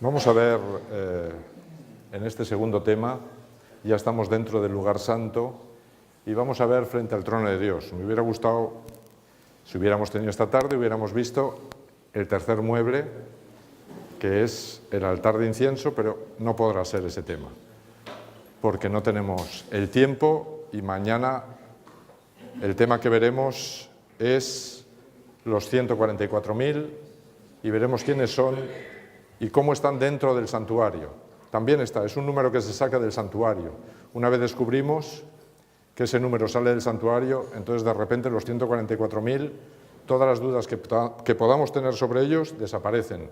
Vamos a ver en este segundo tema, ya estamos dentro del lugar santo y vamos a ver frente al trono de Dios. Me hubiera gustado, si hubiéramos tenido esta tarde, hubiéramos visto el tercer mueble, que es el altar de incienso, pero no podrá ser ese tema, porque no tenemos el tiempo y mañana el tema que veremos es los 144.000 y veremos quiénes son y cómo están dentro del santuario. También está, es un número que se saca del santuario. Una vez descubrimos que ese número sale del santuario, entonces de repente los 144.000, todas las dudas que podamos tener sobre ellos desaparecen.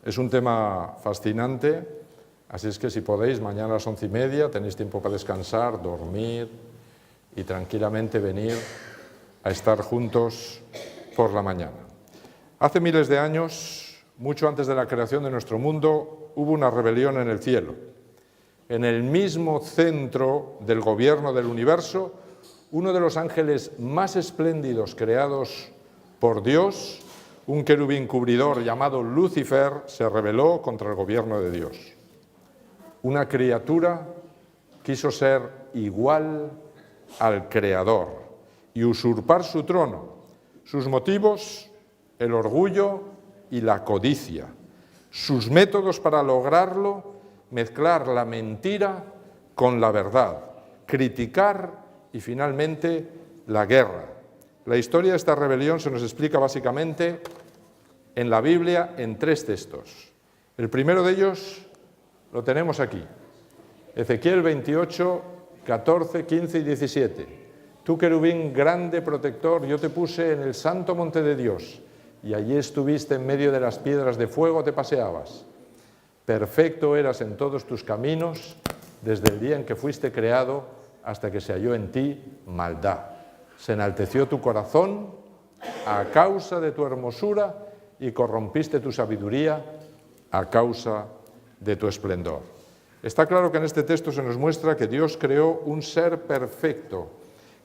Es un tema fascinante, así es que si podéis, mañana a las 11:30 tenéis tiempo para descansar, dormir y tranquilamente venir a estar juntos por la mañana. Hace miles de años, mucho antes de la creación de nuestro mundo, hubo una rebelión en el cielo. En el mismo centro del gobierno del universo, uno de los ángeles más espléndidos creados por Dios, un querubín cubridor llamado Lucifer, se rebeló contra el gobierno de Dios. Una criatura quiso ser igual al Creador y usurpar su trono. Sus motivos, el orgullo y la codicia. Sus métodos para lograrlo, mezclar la mentira con la verdad, criticar y finalmente la guerra. La historia de esta rebelión se nos explica básicamente en la Biblia en 3 textos. El primero de ellos lo tenemos aquí, Ezequiel 28, 14, 15 y 17. Tú, querubín grande protector, yo te puse en el santo monte de Dios, y allí estuviste en medio de las piedras de fuego, te paseabas. Perfecto eras en todos tus caminos, desde el día en que fuiste creado hasta que se halló en ti maldad. Se enalteció tu corazón a causa de tu hermosura y corrompiste tu sabiduría a causa de tu esplendor. Está claro que en este texto se nos muestra que Dios creó un ser perfecto,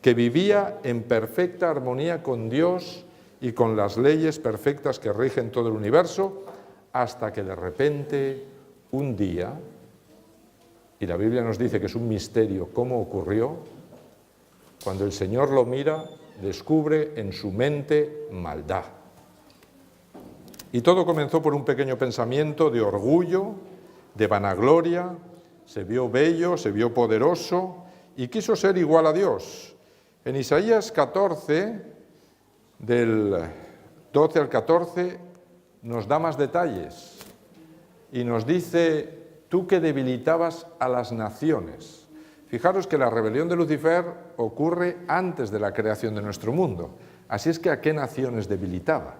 que vivía en perfecta armonía con Dios y con las leyes perfectas que rigen todo el universo, hasta que de repente, un día, y la Biblia nos dice que es un misterio cómo ocurrió, cuando el Señor lo mira, descubre en su mente maldad. Y todo comenzó por un pequeño pensamiento de orgullo, de vanagloria, se vio bello, se vio poderoso y quiso ser igual a Dios. En Isaías 14, del 12 al 14, nos da más detalles y nos dice: tú que debilitabas a las naciones. Fijaros que la rebelión de Lucifer ocurre antes de la creación de nuestro mundo. Así es que ¿a qué naciones debilitaba?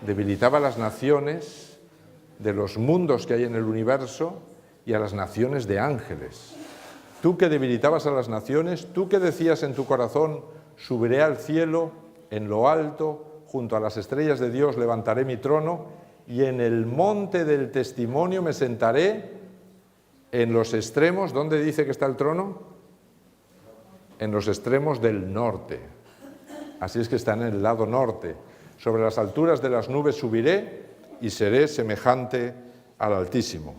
Debilitaba a las naciones de los mundos que hay en el universo y a las naciones de ángeles. Tú que debilitabas a las naciones, tú que decías en tu corazón: subiré al cielo, en lo alto, junto a las estrellas de Dios levantaré mi trono, y en el monte del testimonio me sentaré en los extremos. ¿Dónde dice que está el trono? En los extremos del norte. Así es que está en el lado norte. Sobre las alturas de las nubes subiré y seré semejante al Altísimo.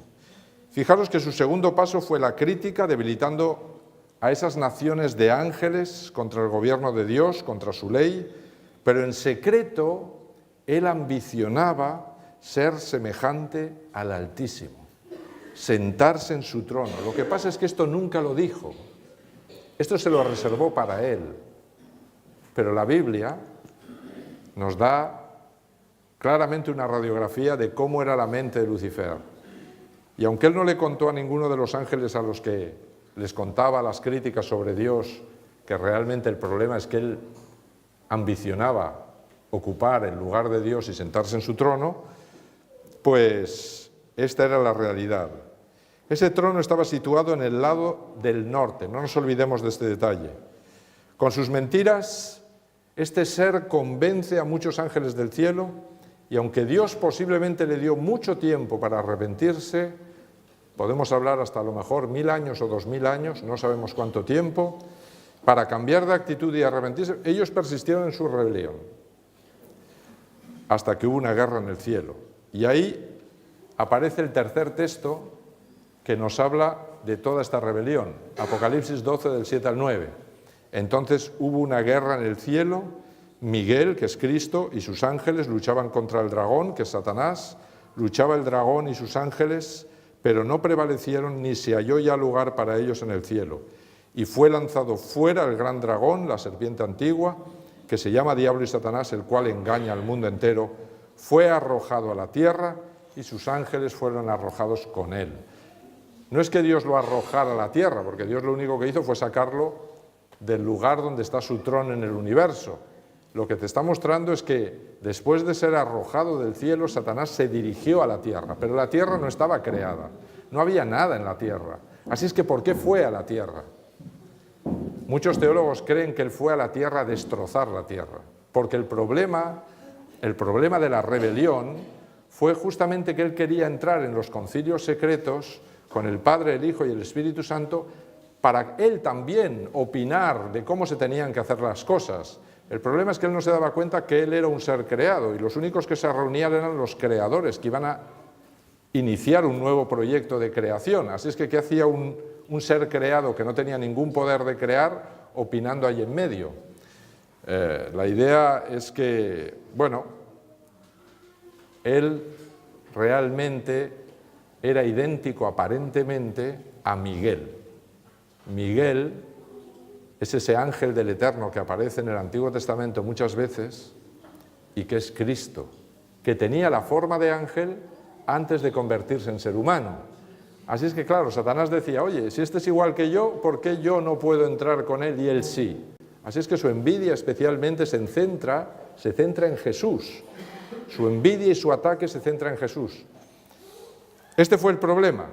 Fijaros que su segundo paso fue la crítica, debilitando a esas naciones de ángeles contra el gobierno de Dios, contra su ley, pero en secreto él ambicionaba ser semejante al Altísimo, sentarse en su trono. Lo que pasa es que esto nunca lo dijo, esto se lo reservó para él, pero la Biblia nos da claramente una radiografía de cómo era la mente de Lucifer. Y aunque él no le contó a ninguno de los ángeles a los que les contaba las críticas sobre Dios, que realmente el problema es que él ambicionaba ocupar el lugar de Dios y sentarse en su trono, pues esta era la realidad. Ese trono estaba situado en el lado del norte, no nos olvidemos de este detalle. Con sus mentiras, este ser convence a muchos ángeles del cielo, y aunque Dios posiblemente le dio mucho tiempo para arrepentirse, podemos hablar hasta a lo mejor 1000 años o 2000 años, no sabemos cuánto tiempo, para cambiar de actitud y arrepentirse, ellos persistieron en su rebelión. hasta que hubo una guerra en el cielo. Y ahí aparece el tercer texto que nos habla de toda esta rebelión, Apocalipsis 12, del 7 al 9. Entonces hubo una guerra en el cielo, Miguel, que es Cristo, y sus ángeles luchaban contra el dragón, que es Satanás, luchaba el dragón y sus ángeles, pero no prevalecieron ni se halló ya lugar para ellos en el cielo. Y fue lanzado fuera el gran dragón, la serpiente antigua, que se llama Diablo y Satanás, el cual engaña al mundo entero, fue arrojado a la tierra y sus ángeles fueron arrojados con él. No es que Dios lo arrojara a la tierra, porque Dios lo único que hizo fue sacarlo del lugar donde está su trono en el universo. Lo que te está mostrando es que después de ser arrojado del cielo, Satanás se dirigió a la tierra, pero la tierra no estaba creada, no había nada en la tierra. Así es que, ¿por qué fue a la tierra? Muchos teólogos creen que él fue a la tierra a destrozar la tierra, porque el problema de la rebelión fue justamente que él quería entrar en los concilios secretos con el Padre, el Hijo y el Espíritu Santo para él también opinar de cómo se tenían que hacer las cosas. El problema es que él no se daba cuenta que él era un ser creado y los únicos que se reunían eran los creadores que iban a iniciar un nuevo proyecto de creación. Así es que, ¿qué hacía un ser creado que no tenía ningún poder de crear opinando ahí en medio? La idea es que, bueno, él realmente era idéntico aparentemente a Miguel. Miguel es ese ángel del Eterno que aparece en el Antiguo Testamento muchas veces y que es Cristo, que tenía la forma de ángel antes de convertirse en ser humano. Así es que, claro, Satanás decía, oye, si este es igual que yo, ¿por qué yo no puedo entrar con él y él sí? Así es que su envidia especialmente se centra en Jesús. Su envidia y su ataque se centra en Jesús. Este fue el problema.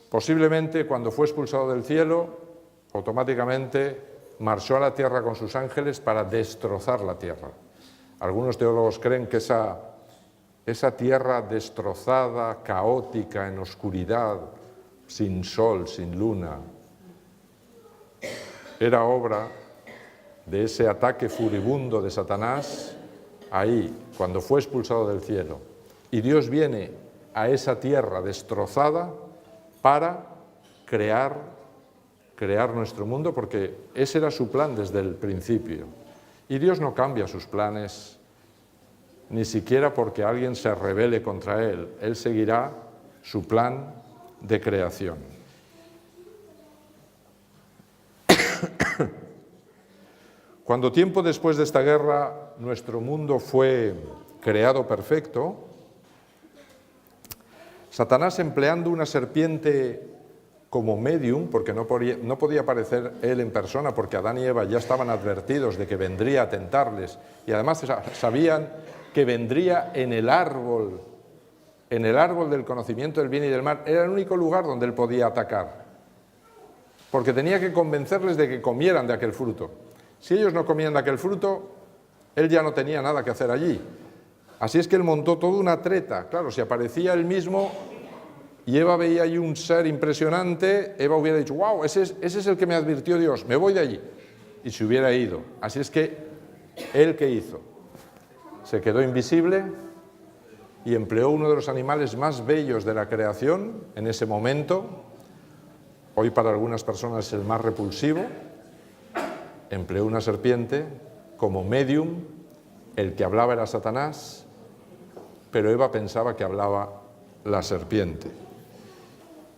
Posiblemente cuando fue expulsado del cielo, automáticamente marchó a la tierra con sus ángeles para destrozar la tierra. Algunos teólogos creen que esa tierra destrozada, caótica, en oscuridad, sin sol, sin luna, era obra de ese ataque furibundo de Satanás ahí, cuando fue expulsado del cielo. Y Dios viene a esa tierra destrozada para crear nuestro mundo, porque ese era su plan desde el principio. Y Dios no cambia sus planes, ni siquiera porque alguien se rebele contra Él. Él seguirá su plan de creación. Cuando tiempo después de esta guerra nuestro mundo fue creado perfecto, Satanás, empleando una serpiente como medium, porque no podía aparecer él en persona, porque Adán y Eva ya estaban advertidos de que vendría a tentarles, y además sabían que vendría en el árbol del conocimiento del bien y del mal. Era el único lugar donde él podía atacar, porque tenía que convencerles de que comieran de aquel fruto. Si ellos no comían de aquel fruto, él ya no tenía nada que hacer allí. Así es que él montó toda una treta. Claro, si aparecía él mismo y Eva veía allí un ser impresionante, Eva hubiera dicho, wow, ese es el que me advirtió Dios, me voy de allí. Y se hubiera ido. Así es que, ¿él qué hizo? Se quedó invisible y empleó uno de los animales más bellos de la creación en ese momento. Hoy para algunas personas es el más repulsivo. Empleó una serpiente como medium. El que hablaba era Satanás, pero Eva pensaba que hablaba la serpiente.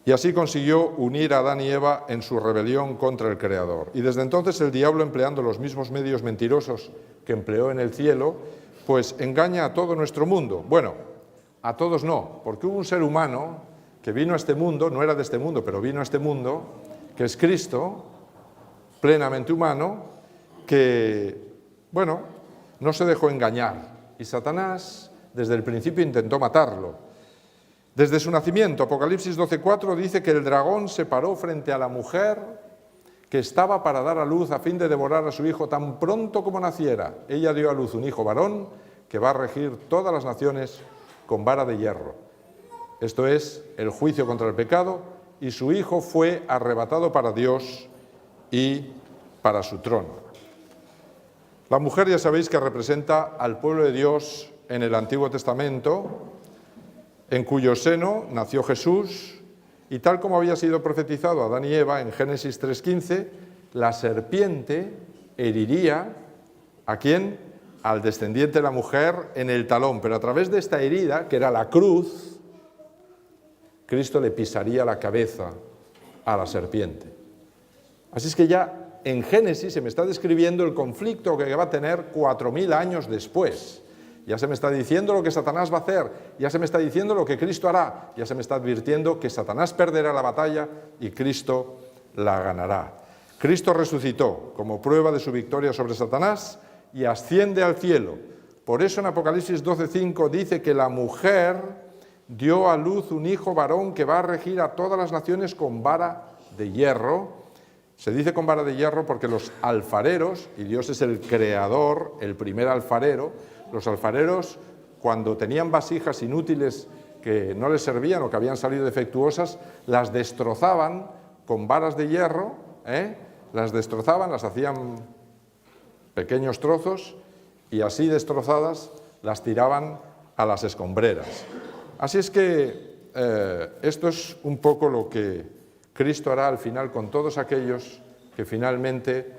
Y así consiguió unir a Adán y Eva en su rebelión contra el Creador. Y desde entonces el diablo, empleando los mismos medios mentirosos que empleó en el cielo, pues engaña a todo nuestro mundo. Bueno, a todos no, porque hubo un ser humano que vino a este mundo, no era de este mundo, pero vino a este mundo, que es Cristo, plenamente humano, que, bueno, no se dejó engañar. Y Satanás, desde el principio, intentó matarlo. Desde su nacimiento, Apocalipsis 12:4 dice que el dragón se paró frente a la mujer que estaba para dar a luz a fin de devorar a su hijo tan pronto como naciera. Ella dio a luz un hijo varón que va a regir todas las naciones con vara de hierro. Esto es el juicio contra el pecado, y su hijo fue arrebatado para Dios y para su trono. La mujer ya sabéis que representa al pueblo de Dios en el Antiguo Testamento, en cuyo seno nació Jesús, y tal como había sido profetizado a Adán y Eva en Génesis 3:15, la serpiente heriría ¿a quién? Al descendiente de la mujer en el talón, pero a través de esta herida, que era la cruz, Cristo le pisaría la cabeza a la serpiente. Así es que ya en Génesis se me está describiendo el conflicto que va a tener 4000 años después. Ya se me está diciendo lo que Satanás va a hacer, ya se me está diciendo lo que Cristo hará, ya se me está advirtiendo que Satanás perderá la batalla y Cristo la ganará. Cristo resucitó como prueba de su victoria sobre Satanás y asciende al cielo. Por eso en Apocalipsis 12:5 dice que la mujer dio a luz un hijo varón que va a regir a todas las naciones con vara de hierro. Se dice con vara de hierro porque los alfareros, y Dios es el creador, el primer alfarero, los alfareros cuando tenían vasijas inútiles que no les servían o que habían salido defectuosas, las destrozaban con varas de hierro, las destrozaban, las hacían pequeños trozos y así destrozadas las tiraban a las escombreras. Así es que esto es un poco lo que Cristo hará al final con todos aquellos que finalmente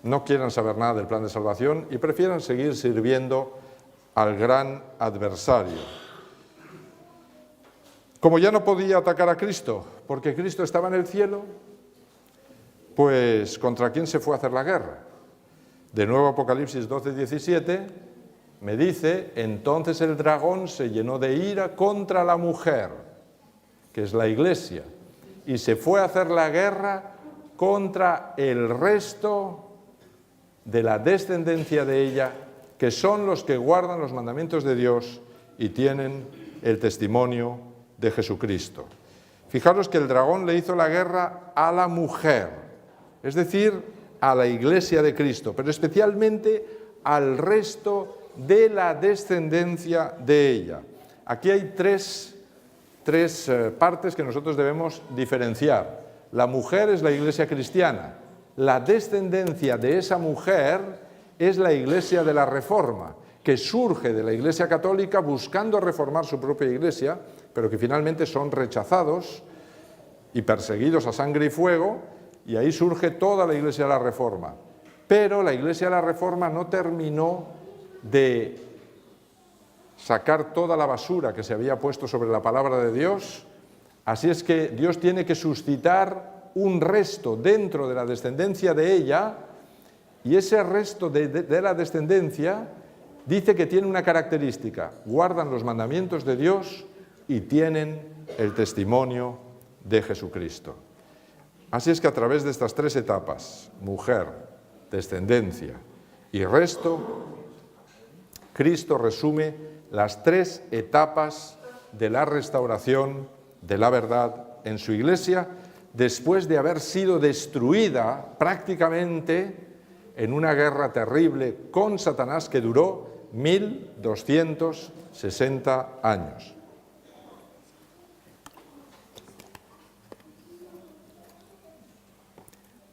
no quieran saber nada del plan de salvación y prefieran seguir sirviendo al gran adversario. Como ya no podía atacar a Cristo, porque Cristo estaba en el cielo, pues ¿contra quién se fue a hacer la guerra? De nuevo Apocalipsis 12:17 me dice, entonces el dragón se llenó de ira contra la mujer, que es la iglesia, y se fue a hacer la guerra contra el resto de la descendencia de ella, que son los que guardan los mandamientos de Dios y tienen el testimonio de Jesucristo. Fijaros que el dragón le hizo la guerra a la mujer, es decir, a la iglesia de Cristo, pero especialmente al resto de la descendencia de ella. Aquí hay tres partes que nosotros debemos diferenciar. La mujer es la iglesia cristiana. La descendencia de esa mujer es la iglesia de la Reforma, que surge de la iglesia católica buscando reformar su propia iglesia, pero que finalmente son rechazados y perseguidos a sangre y fuego, y ahí surge toda la iglesia de la Reforma. Pero la iglesia de la Reforma no terminó de sacar toda la basura que se había puesto sobre la palabra de Dios, así es que Dios tiene que suscitar un resto dentro de la descendencia de ella, y ese resto de la descendencia dice que tiene una característica: guardan los mandamientos de Dios y tienen el testimonio de Jesucristo. Así es que a través de estas tres etapas, mujer, descendencia y resto, Cristo resume las tres etapas de la restauración de la verdad en su iglesia, después de haber sido destruida prácticamente en una guerra terrible con Satanás que duró 1260 años.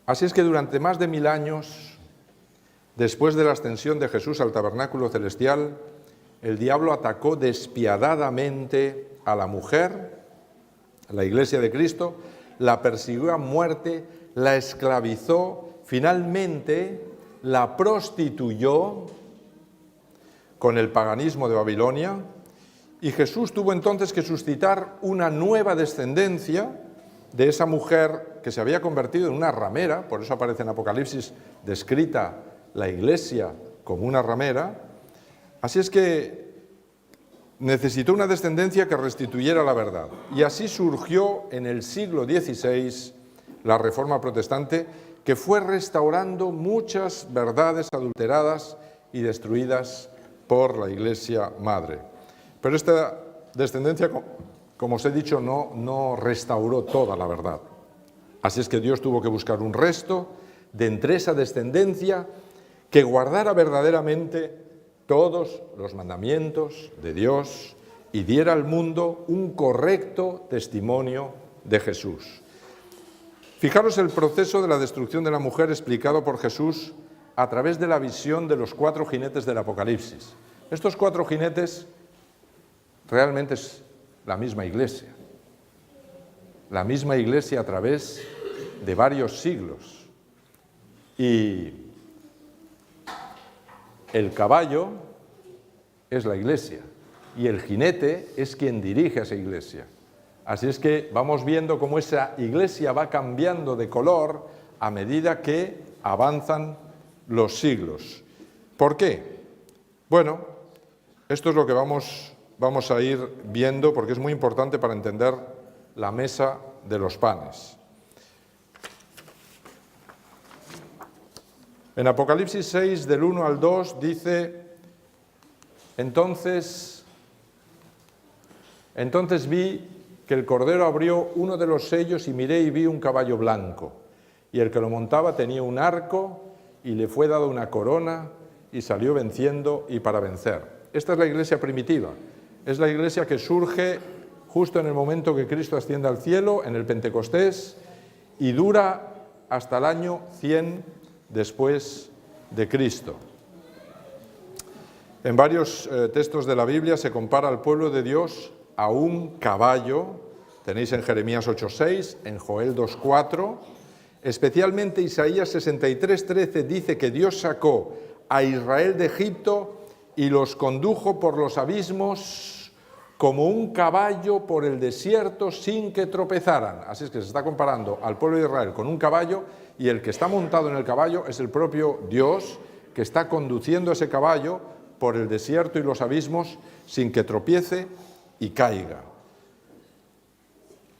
Así es que durante más de 1000 años, después de la ascensión de Jesús al tabernáculo celestial, el diablo atacó despiadadamente a la mujer, a la iglesia de Cristo, la persiguió a muerte, la esclavizó, finalmente la prostituyó con el paganismo de Babilonia, y Jesús tuvo entonces que suscitar una nueva descendencia de esa mujer que se había convertido en una ramera. Por eso aparece en Apocalipsis descrita la iglesia como una ramera. Así es que necesitó una descendencia que restituyera la verdad. Y así surgió en el siglo XVI la Reforma Protestante, que fue restaurando muchas verdades adulteradas y destruidas por la Iglesia Madre. Pero esta descendencia, como os he dicho, no restauró toda la verdad. Así es que Dios tuvo que buscar un resto de entre esa descendencia que guardara verdaderamente todos los mandamientos de Dios y diera al mundo un correcto testimonio de Jesús. Fijaros el proceso de la destrucción de la mujer explicado por Jesús a través de la visión de los 4 jinetes del Apocalipsis. Estos 4 jinetes realmente es la misma iglesia a través de varios siglos. Y el caballo es la iglesia y el jinete es quien dirige a esa iglesia. Así es que vamos viendo cómo esa iglesia va cambiando de color a medida que avanzan los siglos. ¿Por qué? Bueno, esto es lo que vamos a ir viendo porque es muy importante para entender la mesa de los panes. En Apocalipsis 6, del 1 al 2, dice: Entonces vi que el Cordero abrió uno de los sellos y miré y vi un caballo blanco, y el que lo montaba tenía un arco y le fue dada una corona y salió venciendo y para vencer. Esta es la iglesia primitiva, es la iglesia que surge justo en el momento que Cristo asciende al cielo, en el Pentecostés, y dura hasta el año 100 después de Cristo. En varios textos de la Biblia se compara al pueblo de Dios a un caballo. Tenéis en Jeremías 8:6, en Joel 2:4, especialmente Isaías 63:13 dice que Dios sacó a Israel de Egipto y los condujo por los abismos como un caballo por el desierto sin que tropezaran. Así es que se está comparando al pueblo de Israel con un caballo, y el que está montado en el caballo es el propio Dios, que está conduciendo ese caballo por el desierto y los abismos sin que tropiece y caiga.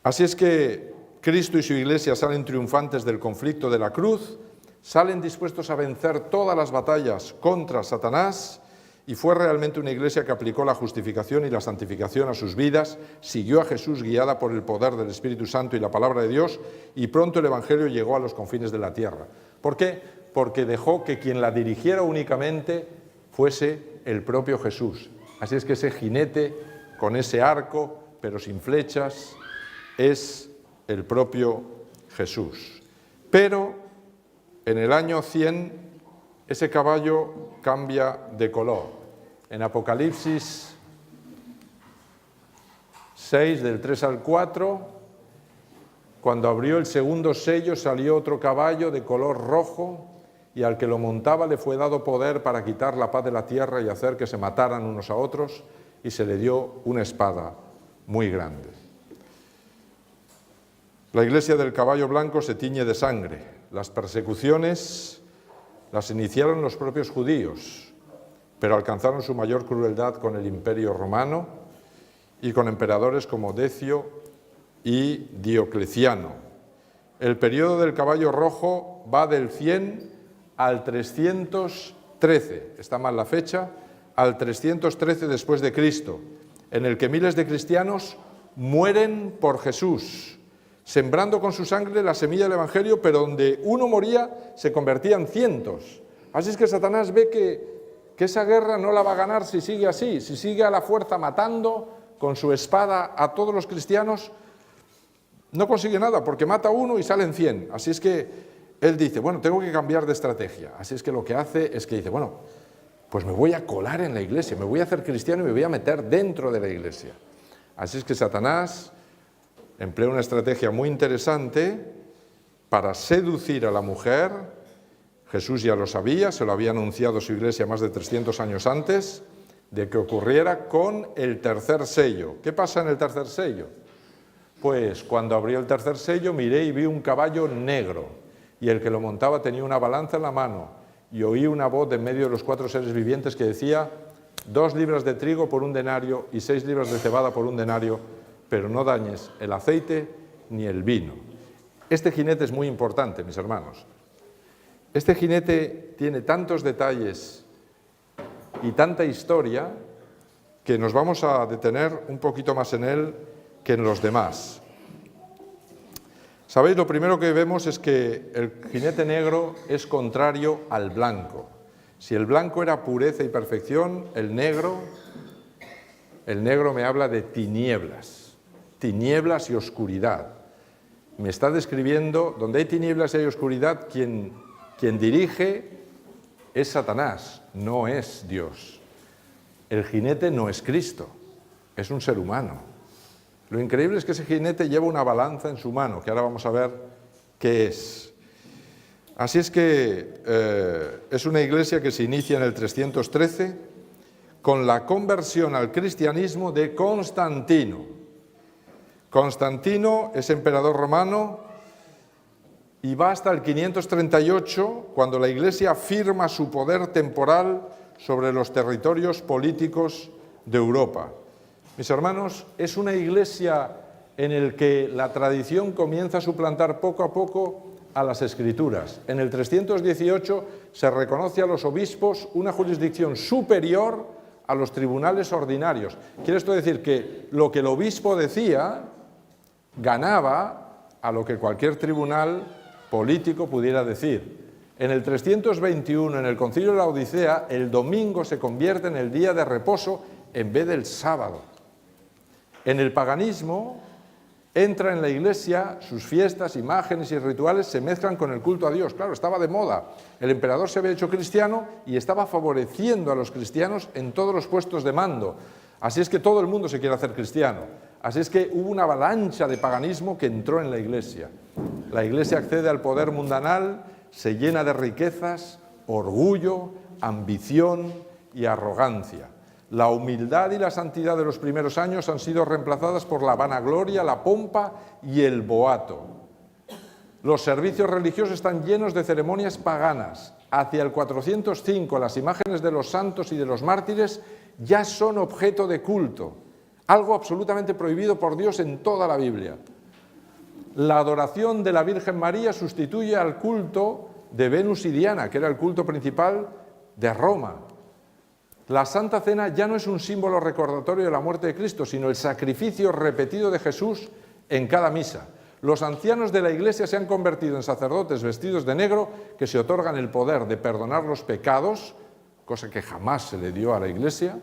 Así es que Cristo y su iglesia salen triunfantes del conflicto de la cruz, salen dispuestos a vencer todas las batallas contra Satanás, y fue realmente una iglesia que aplicó la justificación y la santificación a sus vidas, siguió a Jesús guiada por el poder del Espíritu Santo y la palabra de Dios, y pronto el Evangelio llegó a los confines de la tierra. ¿Por qué? Porque dejó que quien la dirigiera únicamente fuese el propio Jesús. Así es que ese jinete con ese arco, pero sin flechas, es el propio Jesús. Pero en el año 100 ese caballo cambia de color. En Apocalipsis 6, del 3 al 4, cuando abrió el segundo sello, salió otro caballo de color rojo, y al que lo montaba le fue dado poder para quitar la paz de la tierra y hacer que se mataran unos a otros, y se le dio una espada muy grande. La iglesia del caballo blanco se tiñe de sangre. Las persecuciones las iniciaron los propios judíos, pero alcanzaron su mayor crueldad con el Imperio Romano y con emperadores como Decio y Diocleciano. El periodo del caballo rojo va del 100 al 313, está mal la fecha, al 313 después de Cristo, en el que miles de cristianos mueren por Jesús, sembrando con su sangre la semilla del Evangelio, pero donde uno moría se convertían cientos. Así es que Satanás ve que esa guerra no la va a ganar si sigue así, si sigue a la fuerza matando con su espada a todos los cristianos, no consigue nada, porque mata a uno y salen 100. Así es que él dice, bueno, tengo que cambiar de estrategia. Así es que lo que hace es que dice, bueno, pues me voy a colar en la iglesia, me voy a hacer cristiano y me voy a meter dentro de la iglesia. Así es que Satanás emplea una estrategia muy interesante para seducir a la mujer. Jesús ya lo sabía, se lo había anunciado su iglesia más de 300 años antes de que ocurriera con el tercer sello. ¿Qué pasa en el tercer sello? Pues cuando abrió el tercer sello miré y vi un caballo negro, y el que lo montaba tenía una balanza en la mano, y oí una voz de en medio de los 4 seres vivientes que decía: 2 libras de trigo por 1 denario y 6 libras de cebada por 1 denario, pero no dañes el aceite ni el vino. Este jinete es muy importante, mis hermanos. Este jinete tiene tantos detalles y tanta historia que nos vamos a detener un poquito más en él que en los demás. ¿Sabéis? Lo primero que vemos es que el jinete negro es contrario al blanco. Si el blanco era pureza y perfección, el negro me habla de tinieblas y oscuridad. Me está describiendo, donde hay tinieblas y hay oscuridad, quien dirige es Satanás, no es Dios. El jinete no es Cristo, es un ser humano. Lo increíble es que ese jinete lleva una balanza en su mano, que ahora vamos a ver qué es. Así es que es una iglesia que se inicia en el 313 con la conversión al cristianismo de Constantino. Constantino es emperador romano y va hasta el 538, cuando la iglesia afirma su poder temporal sobre los territorios políticos de Europa. Mis hermanos, es una iglesia en la que la tradición comienza a suplantar poco a poco a las escrituras. En el 318 se reconoce a los obispos una jurisdicción superior a los tribunales ordinarios. Quiere esto decir que lo que el obispo decía ganaba a lo que cualquier tribunal político pudiera decir. En el 321, en el Concilio de la Odisea, el domingo se convierte en el día de reposo en vez del sábado. En el paganismo entra en la iglesia, sus fiestas, imágenes y rituales se mezclan con el culto a Dios. Claro, estaba de moda. El emperador se había hecho cristiano y estaba favoreciendo a los cristianos en todos los puestos de mando. Así es que todo el mundo se quiere hacer cristiano. Así es que hubo una avalancha de paganismo que entró en la iglesia. La iglesia accede al poder mundanal, se llena de riquezas, orgullo, ambición y arrogancia. La humildad y la santidad de los primeros años han sido reemplazadas por la vanagloria, la pompa y el boato. Los servicios religiosos están llenos de ceremonias paganas. Hacia el 405 las imágenes de los santos y de los mártires ya son objeto de culto, algo absolutamente prohibido por Dios en toda la Biblia. La adoración de la Virgen María sustituye al culto de Venus y Diana, que era el culto principal de Roma. La Santa Cena ya no es un símbolo recordatorio de la muerte de Cristo, sino el sacrificio repetido de Jesús en cada misa. Los ancianos de la Iglesia se han convertido en sacerdotes vestidos de negro que se otorgan el poder de perdonar los pecados, cosa que jamás se le dio a la Iglesia,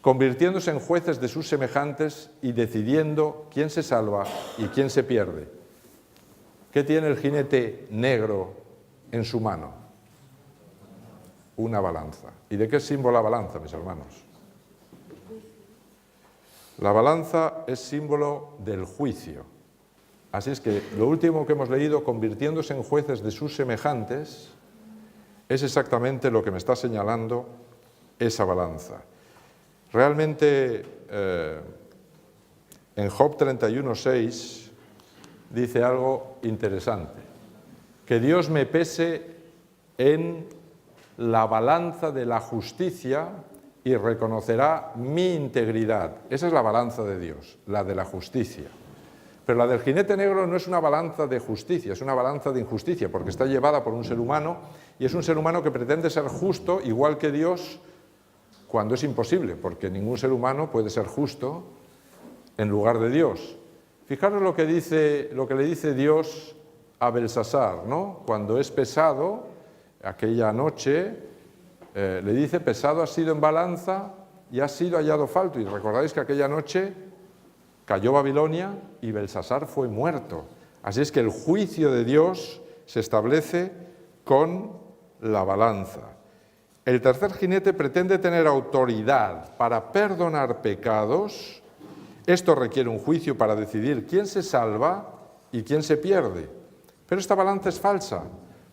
convirtiéndose en jueces de sus semejantes y decidiendo quién se salva y quién se pierde. ¿Qué tiene el jinete negro en su mano? Una balanza. ¿Y de qué es símbolo la balanza, mis hermanos? La balanza es símbolo del juicio. Así es que lo último que hemos leído, convirtiéndose en jueces de sus semejantes, es exactamente lo que me está señalando esa balanza. Realmente, en Job 31:6 dice algo interesante, que Dios me pese en la balanza de la justicia y reconocerá mi integridad. Esa es la balanza de Dios, la de la justicia. Pero la del jinete negro no es una balanza de justicia, es una balanza de injusticia, porque está llevada por un ser humano, y es un ser humano que pretende ser justo igual que Dios, cuando es imposible, porque ningún ser humano puede ser justo en lugar de Dios. Fijaros lo que le dice Dios a Belsasar, ¿no? Cuando es pesado, aquella noche, le dice, pesado has sido en balanza y has sido hallado falto. Y recordáis que aquella noche cayó Babilonia y Belsasar fue muerto. Así es que el juicio de Dios se establece con la balanza. El tercer jinete pretende tener autoridad para perdonar pecados. Esto requiere un juicio para decidir quién se salva y quién se pierde. Pero esta balanza es falsa,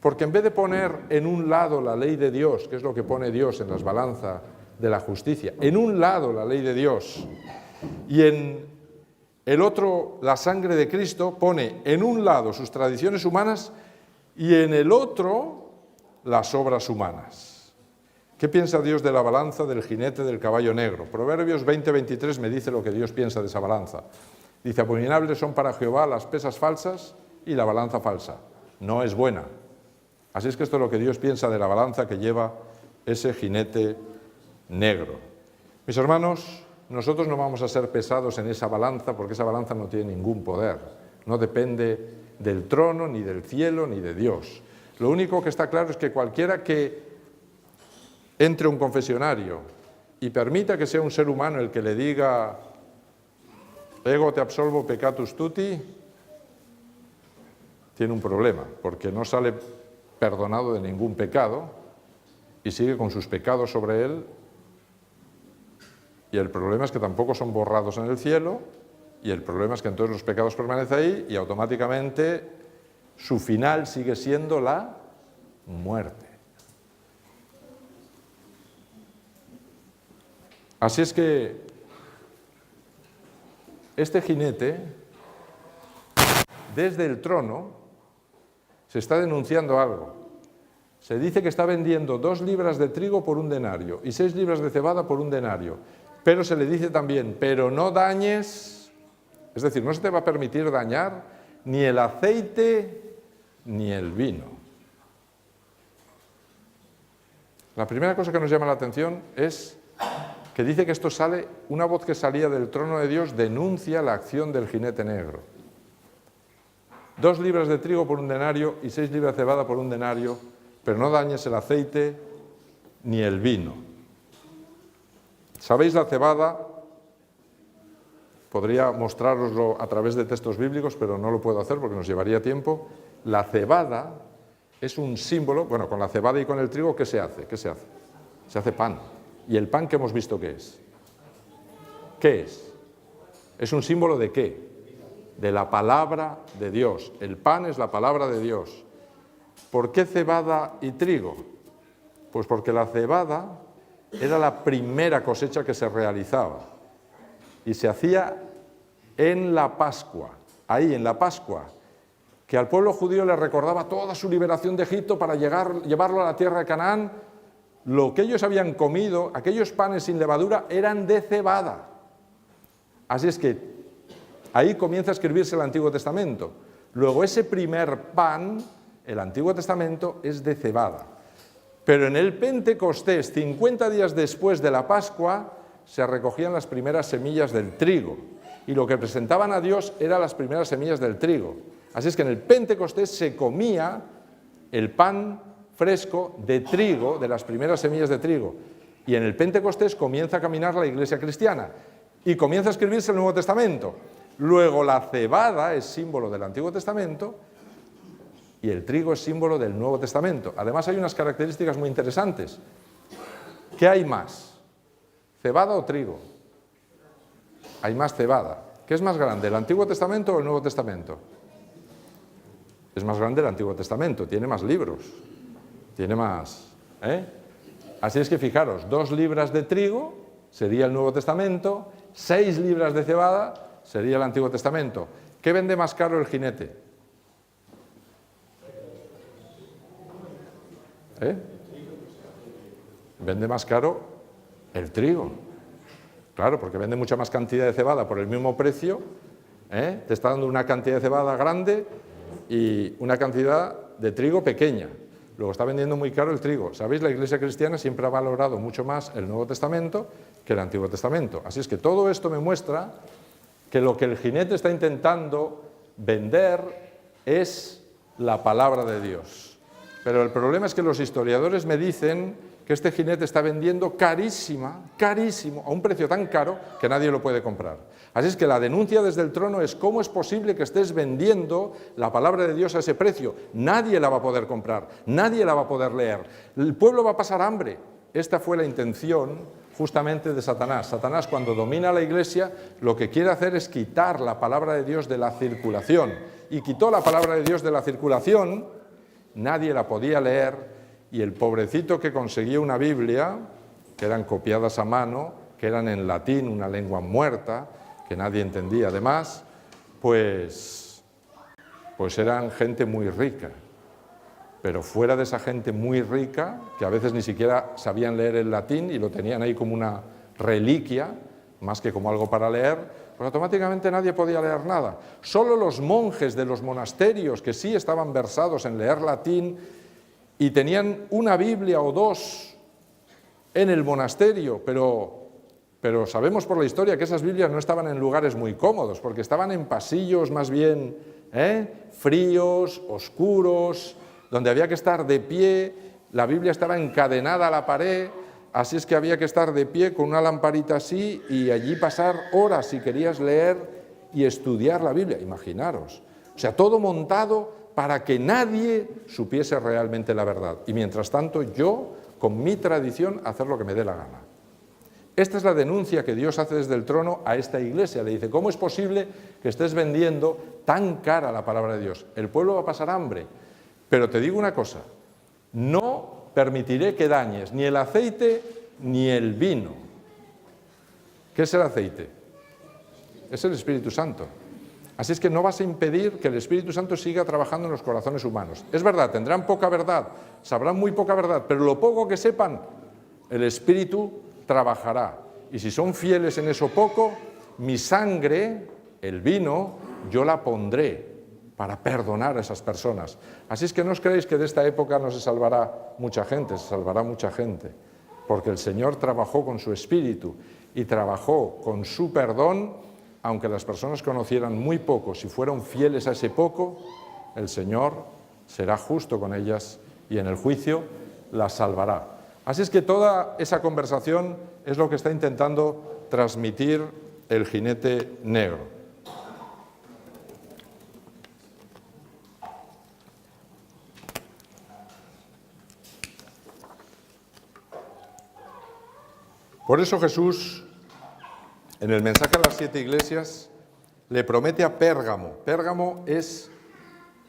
porque en vez de poner en un lado la ley de Dios, que es lo que pone Dios en las balanzas de la justicia, en un lado la ley de Dios y en el otro la sangre de Cristo, pone en un lado sus tradiciones humanas y en el otro las obras humanas. ¿Qué piensa Dios de la balanza del jinete del caballo negro? Proverbios 20:23 me dice lo que Dios piensa de esa balanza. Dice, abominables son para Jehová las pesas falsas y la balanza falsa. No es buena. Así es que esto es lo que Dios piensa de la balanza que lleva ese jinete negro. Mis hermanos, nosotros no vamos a ser pesados en esa balanza porque esa balanza no tiene ningún poder. No depende del trono, ni del cielo, ni de Dios. Lo único que está claro es que cualquiera que entre a un confesionario y permita que sea un ser humano el que le diga ego te absolvo peccatus tutti, tiene un problema, porque no sale perdonado de ningún pecado y sigue con sus pecados sobre él, y el problema es que tampoco son borrados en el cielo, y el problema es que entonces los pecados permanecen ahí y automáticamente su final sigue siendo la muerte. Así es que este jinete, desde el trono, se está denunciando algo. Se dice que está vendiendo 2 libras de trigo por 1 denario y 6 libras de cebada por 1 denario. Pero se le dice también, pero no dañes, es decir, no se te va a permitir dañar ni el aceite ni el vino. La primera cosa que nos llama la atención es que dice que esto sale, una voz que salía del trono de Dios denuncia la acción del jinete negro. 2 libras de trigo por 1 denario y 6 libras de cebada por 1 denario, pero no dañes el aceite ni el vino. ¿Sabéis la cebada? Podría mostrároslo a través de textos bíblicos, pero no lo puedo hacer porque nos llevaría tiempo. La cebada es un símbolo, bueno, con la cebada y con el trigo, ¿qué se hace? ¿Qué se hace? Se hace pan. ¿Y el pan que hemos visto qué es? ¿Qué es? ¿Es un símbolo de qué? De la palabra de Dios. El pan es la palabra de Dios. ¿Por qué cebada y trigo? Pues porque la cebada era la primera cosecha que se realizaba y se hacía en la Pascua, ahí en la Pascua, que al pueblo judío le recordaba toda su liberación de Egipto para llevarlo a la tierra de Canaán. Lo que ellos habían comido, aquellos panes sin levadura, eran de cebada. Así es que ahí comienza a escribirse el Antiguo Testamento. Luego ese primer pan, el Antiguo Testamento, es de cebada. Pero en el Pentecostés, 50 días después de la Pascua, se recogían las primeras semillas del trigo. Y lo que presentaban a Dios eran las primeras semillas del trigo. Así es que en el Pentecostés se comía el pan fresco de trigo, de las primeras semillas de trigo. Y en el Pentecostés comienza a caminar la iglesia cristiana. Y comienza a escribirse el Nuevo Testamento. Luego la cebada es símbolo del Antiguo Testamento y el trigo es símbolo del Nuevo Testamento. Además hay unas características muy interesantes. ¿Qué hay más? ¿Cebada o trigo? Hay más cebada. ¿Qué es más grande, el Antiguo Testamento o el Nuevo Testamento? Es más grande el Antiguo Testamento, tiene más libros, tiene más... Así es que fijaros, 2 libras de trigo sería el Nuevo Testamento, 6 libras de cebada sería el Antiguo Testamento. ¿Qué vende más caro el jinete? Vende más caro el trigo. Claro, porque vende mucha más cantidad de cebada por el mismo precio. Te está dando una cantidad de cebada grande y una cantidad de trigo pequeña. Luego está vendiendo muy caro el trigo. ¿Sabéis? La Iglesia cristiana siempre ha valorado mucho más el Nuevo Testamento que el Antiguo Testamento. Así es que todo esto me muestra que lo que el jinete está intentando vender es la palabra de Dios. Pero el problema es que los historiadores me dicen que este jinete está vendiendo carísimo, a un precio tan caro que nadie lo puede comprar. Así es que la denuncia desde el trono es: ¿cómo es posible que estés vendiendo la palabra de Dios a ese precio? Nadie la va a poder comprar, nadie la va a poder leer. El pueblo va a pasar hambre. Esta fue la intención justamente de Satanás. Satanás, cuando domina la iglesia, lo que quiere hacer es quitar la palabra de Dios de la circulación. Y quitó la palabra de Dios de la circulación, nadie la podía leer, y el pobrecito que conseguía una Biblia, que eran copiadas a mano, que eran en latín, una lengua muerta, que nadie entendía además, pues eran gente muy rica. Pero fuera de esa gente muy rica, que a veces ni siquiera sabían leer el latín y lo tenían ahí como una reliquia, más que como algo para leer, pues automáticamente nadie podía leer nada. Solo los monjes de los monasterios, que sí estaban versados en leer latín y tenían una Biblia o 2 en el monasterio, pero sabemos por la historia que esas Biblias no estaban en lugares muy cómodos, porque estaban en pasillos más bien fríos, oscuros, donde había que estar de pie. La Biblia estaba encadenada a la pared, así es que había que estar de pie con una lamparita así y allí pasar horas si querías leer y estudiar la Biblia, imaginaros. O sea, todo montado para que nadie supiese realmente la verdad. Y mientras tanto yo, con mi tradición, hacer lo que me dé la gana. Esta es la denuncia que Dios hace desde el trono a esta iglesia. Le dice, ¿cómo es posible que estés vendiendo tan cara la palabra de Dios? El pueblo va a pasar hambre. Pero te digo una cosa, no permitiré que dañes ni el aceite ni el vino. ¿Qué es el aceite? Es el Espíritu Santo. Así es que no vas a impedir que el Espíritu Santo siga trabajando en los corazones humanos. Es verdad, tendrán poca verdad, sabrán muy poca verdad, pero lo poco que sepan, el Espíritu trabajará. Y si son fieles en eso poco, mi sangre, el vino, yo la pondré para perdonar a esas personas. Así es que no os creéis que de esta época no se salvará mucha gente, se salvará mucha gente, porque el Señor trabajó con su Espíritu y trabajó con su perdón, aunque las personas conocieran muy poco. Si fueron fieles a ese poco, el Señor será justo con ellas y en el juicio las salvará. Así es que toda esa conversación es lo que está intentando transmitir el jinete negro. Por eso Jesús, en el mensaje a las 7 iglesias, le promete a Pérgamo. Pérgamo es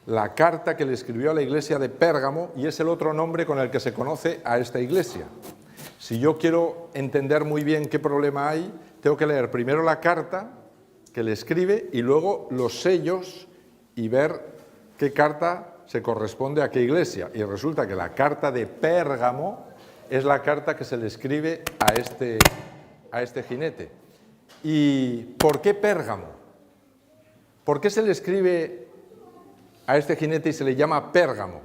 la carta que le escribió a la iglesia de Pérgamo y es el otro nombre con el que se conoce a esta iglesia. Si yo quiero entender muy bien qué problema hay, tengo que leer primero la carta que le escribe y luego los sellos y ver qué carta se corresponde a qué iglesia. Y resulta que la carta de Pérgamo es la carta que se le escribe a este jinete. ¿Y por qué Pérgamo? ¿Por qué se le escribe a este jinete y se le llama Pérgamo?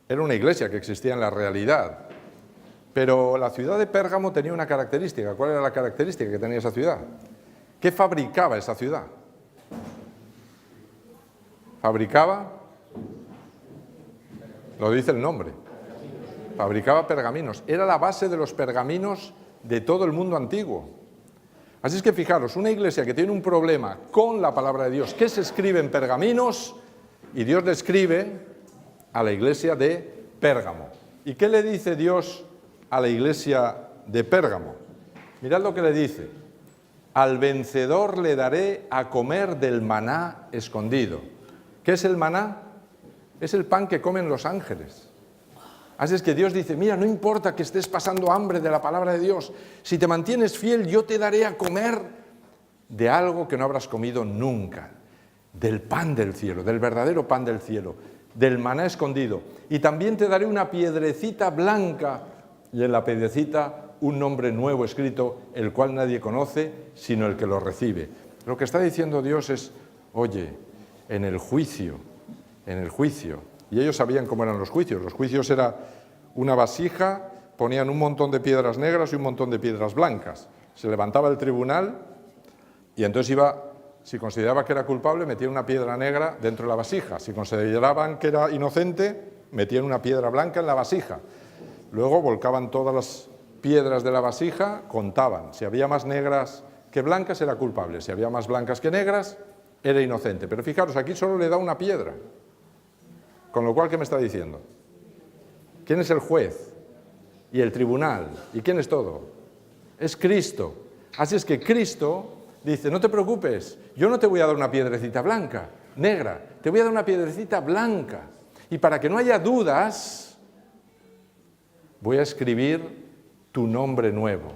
Era una iglesia que existía en la realidad, pero la ciudad de Pérgamo tenía una característica. ¿Cuál era la característica que tenía esa ciudad? ¿Qué fabricaba esa ciudad? Fabricaba, lo dice el nombre, fabricaba pergaminos. Era la base de los pergaminos de todo el mundo antiguo. Así es que fijaros, una iglesia que tiene un problema con la palabra de Dios, que se escribe en pergaminos, y Dios le escribe a la iglesia de Pérgamo. ¿Y qué le dice Dios a la iglesia de Pérgamo? Mirad lo que le dice. Al vencedor le daré a comer del maná escondido. ¿Qué es el maná? Es el pan que comen los ángeles. Así es que Dios dice, mira, no importa que estés pasando hambre de la palabra de Dios, si te mantienes fiel, yo te daré a comer de algo que no habrás comido nunca, del pan del cielo, del verdadero pan del cielo, del maná escondido. Y también te daré una piedrecita blanca y en la piedrecita un nombre nuevo escrito, el cual nadie conoce, sino el que lo recibe. Lo que está diciendo Dios es, oye, en el juicio, y ellos sabían cómo eran los juicios era una vasija, ponían un montón de piedras negras y un montón de piedras blancas. Se levantaba el tribunal y entonces si consideraba que era culpable, metían una piedra negra dentro de la vasija. Si consideraban que era inocente, metían una piedra blanca en la vasija. Luego volcaban todas las piedras de la vasija, contaban. Si había más negras que blancas, era culpable. Si había más blancas que negras, era inocente. Pero fijaros, aquí solo le da una piedra. Con lo cual, ¿qué me está diciendo? ¿Quién es el juez? Y el tribunal. ¿Y quién es todo? Es Cristo. Así es que Cristo dice, no te preocupes, yo no te voy a dar una piedrecita blanca, negra, te voy a dar una piedrecita blanca. Y para que no haya dudas, voy a escribir tu nombre nuevo,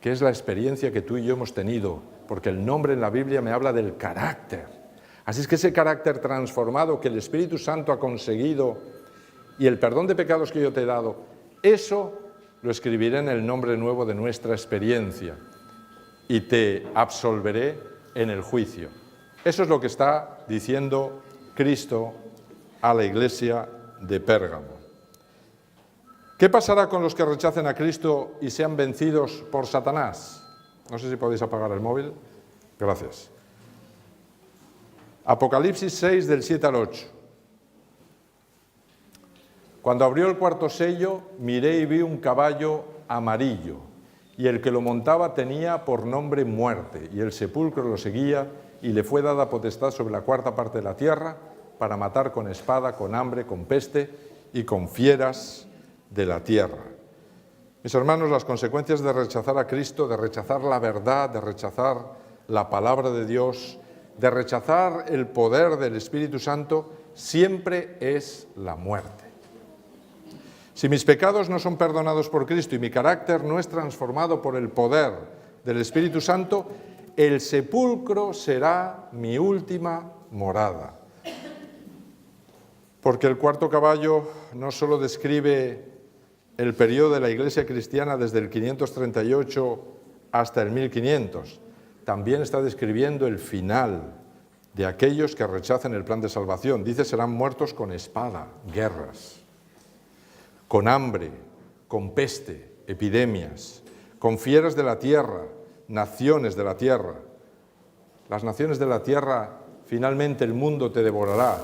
que es la experiencia que tú y yo hemos tenido, porque el nombre en la Biblia me habla del carácter. Así es que ese carácter transformado que el Espíritu Santo ha conseguido y el perdón de pecados que yo te he dado, eso lo escribiré en el nombre nuevo de nuestra experiencia y te absolveré en el juicio. Eso es lo que está diciendo Cristo a la iglesia de Pérgamo. ¿Qué pasará con los que rechacen a Cristo y sean vencidos por Satanás? No sé si podéis apagar el móvil. Gracias. Apocalipsis 6, del 7 al 8. Cuando abrió el cuarto sello, miré y vi un caballo amarillo, y el que lo montaba tenía por nombre Muerte, y el sepulcro lo seguía, y le fue dada potestad sobre la cuarta parte de la tierra, para matar con espada, con hambre, con peste y con fieras de la tierra. Mis hermanos, las consecuencias de rechazar a Cristo, de rechazar la verdad, de rechazar la palabra de Dios, de rechazar el poder del Espíritu Santo, siempre es la muerte. Si mis pecados no son perdonados por Cristo y mi carácter no es transformado por el poder del Espíritu Santo, el sepulcro será mi última morada. Porque el cuarto caballo no solo describe el periodo de la Iglesia cristiana desde el 538 hasta el 1500, también está describiendo el final de aquellos que rechacen el plan de salvación. Dice, serán muertos con espada, guerras, con hambre, con peste, epidemias, con fieras de la tierra, naciones de la tierra. Las naciones de la tierra, finalmente el mundo te devorará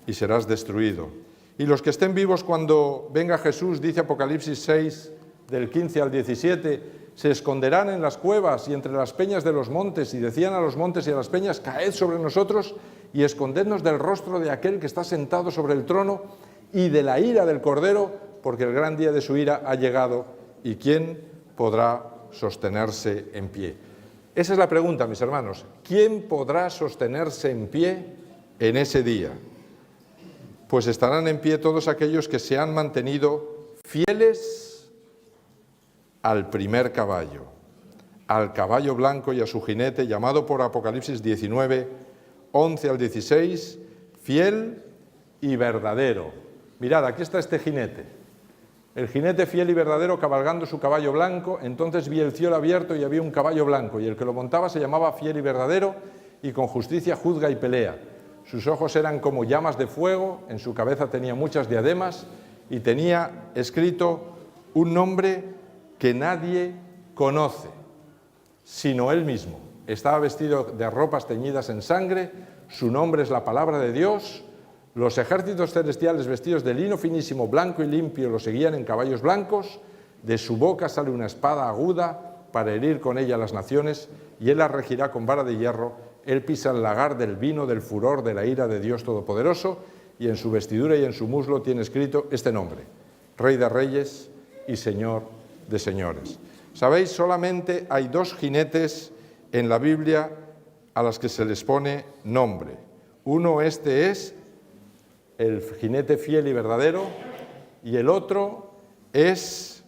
y serás destruido. Y los que estén vivos cuando venga Jesús, dice Apocalipsis 6, del 15 al 17, se esconderán en las cuevas y entre las peñas de los montes, y decían a los montes y a las peñas, caed sobre nosotros y escondednos del rostro de aquel que está sentado sobre el trono y de la ira del Cordero, porque el gran día de su ira ha llegado, y ¿quién podrá sostenerse en pie? Esa es la pregunta, mis hermanos. ¿Quién podrá sostenerse en pie en ese día? Pues estarán en pie todos aquellos que se han mantenido fieles al primer caballo, al caballo blanco y a su jinete, llamado por Apocalipsis 19, 11 al 16, fiel y verdadero. Mirad, aquí está este jinete. El jinete fiel y verdadero cabalgando su caballo blanco. Entonces vi el cielo abierto y había un caballo blanco, y el que lo montaba se llamaba fiel y verdadero, y con justicia juzga y pelea. Sus ojos eran como llamas de fuego, en su cabeza tenía muchas diademas, y tenía escrito un nombre que nadie conoce, sino él mismo. Estaba vestido de ropas teñidas en sangre, su nombre es la palabra de Dios. Los ejércitos celestiales vestidos de lino finísimo, blanco y limpio, lo seguían en caballos blancos. De su boca sale una espada aguda para herir con ella a las naciones, y él las regirá con vara de hierro. Él pisa el lagar del vino del furor de la ira de Dios Todopoderoso, y en su vestidura y en su muslo tiene escrito este nombre: Rey de Reyes y Señor de Señores. ¿Sabéis? Solamente hay dos jinetes en la Biblia a las que se les pone nombre. Uno, este es el jinete fiel y verdadero, y el otro es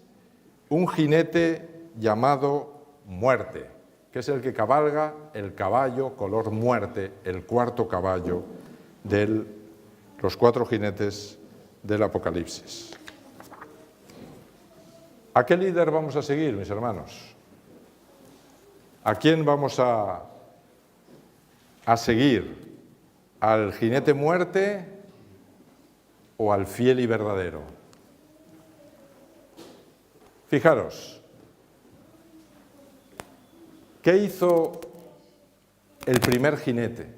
un jinete llamado Muerte, que es el que cabalga el caballo color muerte, el cuarto caballo de los cuatro jinetes del Apocalipsis. ¿A qué líder vamos a seguir, mis hermanos? ¿A quién vamos a seguir? ¿Al jinete muerte o al fiel y verdadero? Fijaros, ¿qué hizo el primer jinete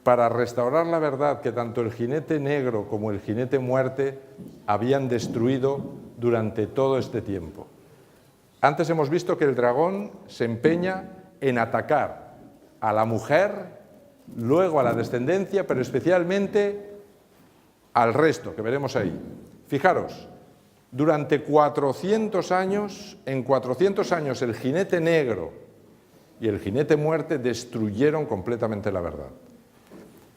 para restaurar la verdad que tanto el jinete negro como el jinete muerte habían destruido durante todo este tiempo? Antes hemos visto que el dragón se empeña en atacar a la mujer, luego a la descendencia, pero especialmente al resto, que veremos ahí. Fijaros, durante 400 años, en 400 años el jinete negro y el jinete muerte destruyeron completamente la verdad.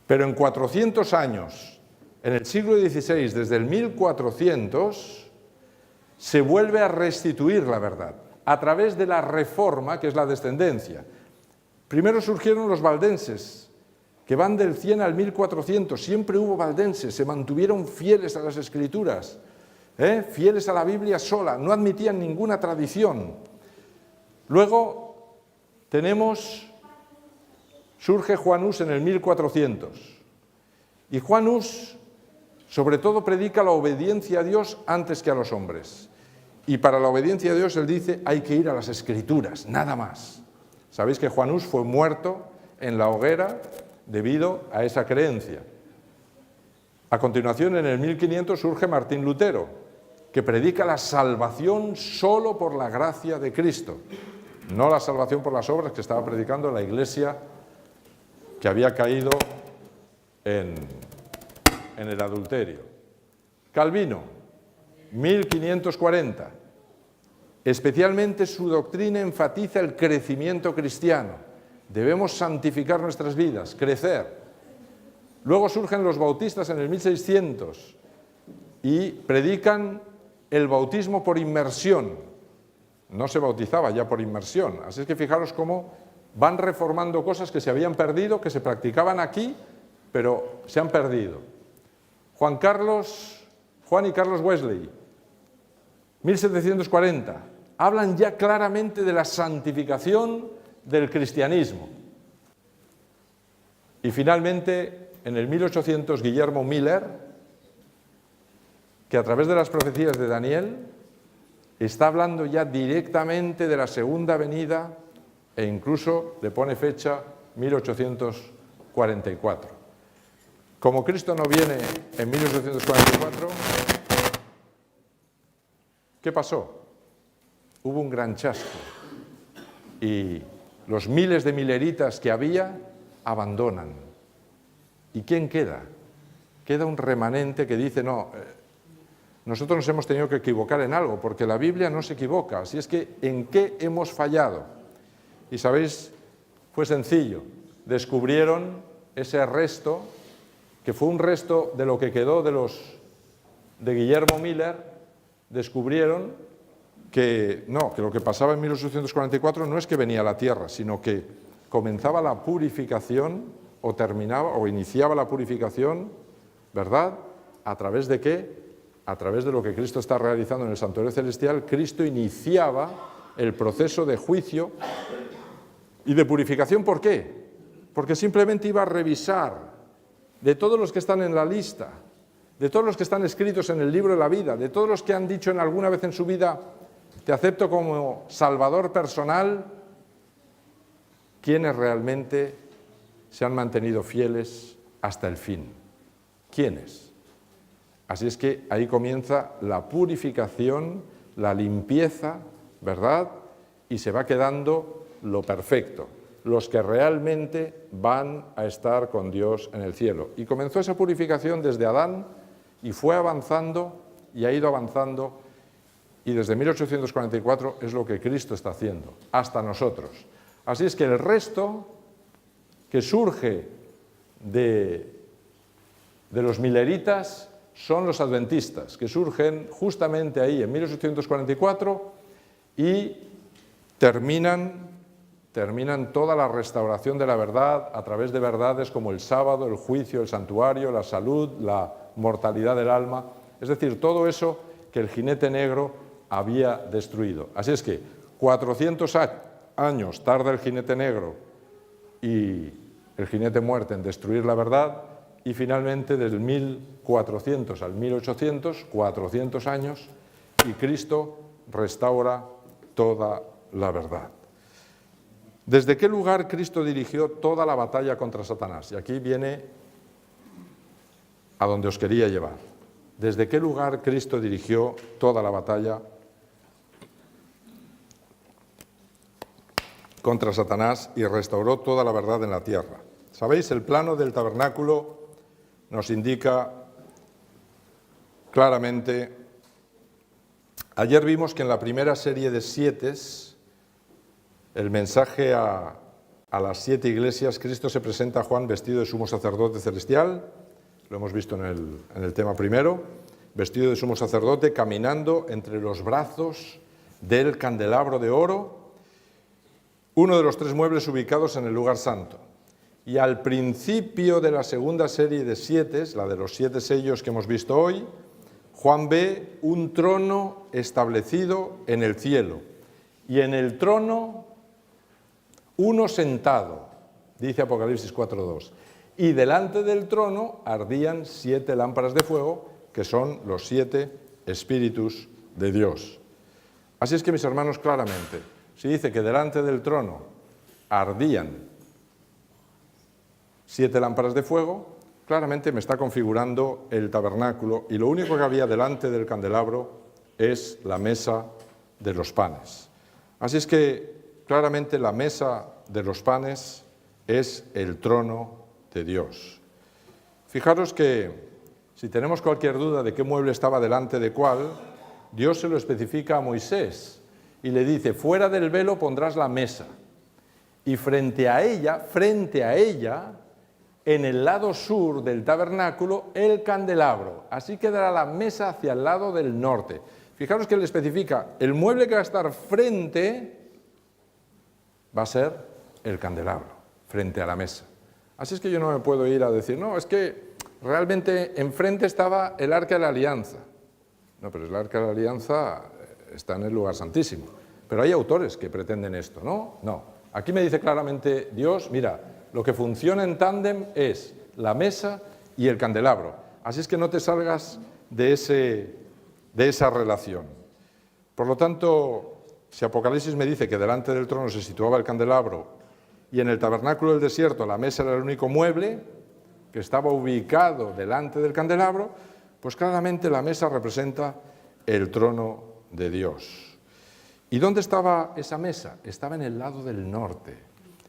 Pero en 400 años, en el siglo XVI, desde el 1400, se vuelve a restituir la verdad a través de la reforma, que es la descendencia. Primero surgieron los valdenses, que van del 100 al 1400, siempre hubo valdenses, se mantuvieron fieles a las Escrituras, fieles a la Biblia sola, no admitían ninguna tradición. Luego surge Juan Hus en el 1400, y Juan Hus sobre todo predica la obediencia a Dios antes que a los hombres. Y para la obediencia a Dios él dice, hay que ir a las Escrituras, nada más. Sabéis que Juan Hus fue muerto en la hoguera debido a esa creencia. A continuación, en el 1500 surge Martín Lutero, que predica la salvación solo por la gracia de Cristo, no la salvación por las obras que estaba predicando la Iglesia que había caído en el adulterio. Calvino, 1540. Especialmente su doctrina enfatiza el crecimiento cristiano. Debemos santificar nuestras vidas, crecer. Luego surgen los bautistas en el 1600 y predican el bautismo por inmersión. No se bautizaba ya por inmersión. Así es que fijaros cómo van reformando cosas que se habían perdido, que se practicaban aquí, pero se han perdido. Juan y Carlos Wesley, 1740, hablan ya claramente de la santificación del cristianismo. Y finalmente, en el 1800, Guillermo Miller, que a través de las profecías de Daniel está hablando ya directamente de la segunda venida e incluso le pone fecha 1844. Como Cristo no viene en 1844, ¿qué pasó? Hubo un gran chasco y los miles de mileritas que había abandonan. ¿Y quién queda? Queda un remanente que dice, no, nosotros nos hemos tenido que equivocar en algo, porque la Biblia no se equivoca. Así es que, ¿en qué hemos fallado? Y sabéis, fue sencillo. Descubrieron ese resto, que fue un resto de lo que quedó de Guillermo Miller. Descubrieron que lo que pasaba en 1844 no es que venía a la tierra, sino que comenzaba la purificación, o terminaba, o iniciaba la purificación, ¿verdad? ¿A través de qué? A través de lo que Cristo está realizando en el santuario celestial. Cristo iniciaba el proceso de juicio y de purificación. ¿Por qué? Porque simplemente iba a revisar de todos los que están en la lista, de todos los que están escritos en el libro de la vida, de todos los que han dicho en alguna vez en su vida, te acepto como Salvador personal, ¿quiénes realmente se han mantenido fieles hasta el fin? ¿Quiénes? Así es que ahí comienza la purificación, la limpieza, ¿verdad? Y se va quedando lo perfecto, los que realmente van a estar con Dios en el cielo. Y comenzó esa purificación desde Adán y fue avanzando y ha ido avanzando, y desde 1844 es lo que Cristo está haciendo, hasta nosotros. Así es que el resto que surge de los mileritas son los adventistas, que surgen justamente ahí en 1844 y terminan toda la restauración de la verdad a través de verdades como el sábado, el juicio, el santuario, la salud, la mortalidad del alma, es decir, todo eso que el jinete negro había destruido. Así es que 400 años tarda el jinete negro y el jinete muerte en destruir la verdad, y finalmente del 1400 al 1800, 400 años, y Cristo restaura toda la verdad. ¿Desde qué lugar Cristo dirigió toda la batalla contra Satanás? Y aquí viene a donde os quería llevar. ¿Desde qué lugar Cristo dirigió toda la batalla contra Satanás y restauró toda la verdad en la tierra? ¿Sabéis? El plano del tabernáculo nos indica claramente. Ayer vimos que en la primera serie de 7, el mensaje a las 7 iglesias, Cristo se presenta a Juan vestido de sumo sacerdote celestial, lo hemos visto en el tema primero, vestido de sumo sacerdote, caminando entre los brazos del candelabro de oro, uno de los 3 muebles ubicados en el lugar santo. Y al principio de la segunda serie de 7, la de los 7 sellos que hemos visto hoy, Juan ve un trono establecido en el cielo, y en el trono uno sentado, dice Apocalipsis 4:2, y delante del trono ardían 7 lámparas de fuego, que son los 7 espíritus de Dios. Así es que, mis hermanos, claramente, si dice que delante del trono ardían 7 lámparas de fuego, claramente me está configurando el tabernáculo, y lo único que había delante del candelabro es la mesa de los panes. Así es que claramente la mesa de los panes es el trono de Dios. Fijaros que si tenemos cualquier duda de qué mueble estaba delante de cuál, Dios se lo especifica a Moisés y le dice, fuera del velo pondrás la mesa y frente a ella, en el lado sur del tabernáculo, el candelabro. Así quedará la mesa hacia el lado del norte. Fijaros que le especifica, el mueble que va a estar frente va a ser el candelabro, frente a la mesa. Así es que yo no me puedo ir a decir, no, es que realmente enfrente estaba el Arca de la Alianza. No, pero el Arca de la Alianza está en el lugar santísimo. Pero hay autores que pretenden esto, ¿no? No. Aquí me dice claramente Dios, mira, lo que funciona en tándem es la mesa y el candelabro. Así es que no te salgas de esa relación. Por lo tanto, si Apocalipsis me dice que delante del trono se situaba el candelabro y en el tabernáculo del desierto la mesa era el único mueble que estaba ubicado delante del candelabro, pues claramente la mesa representa el trono de Dios. ¿Y dónde estaba esa mesa? Estaba en el lado del norte.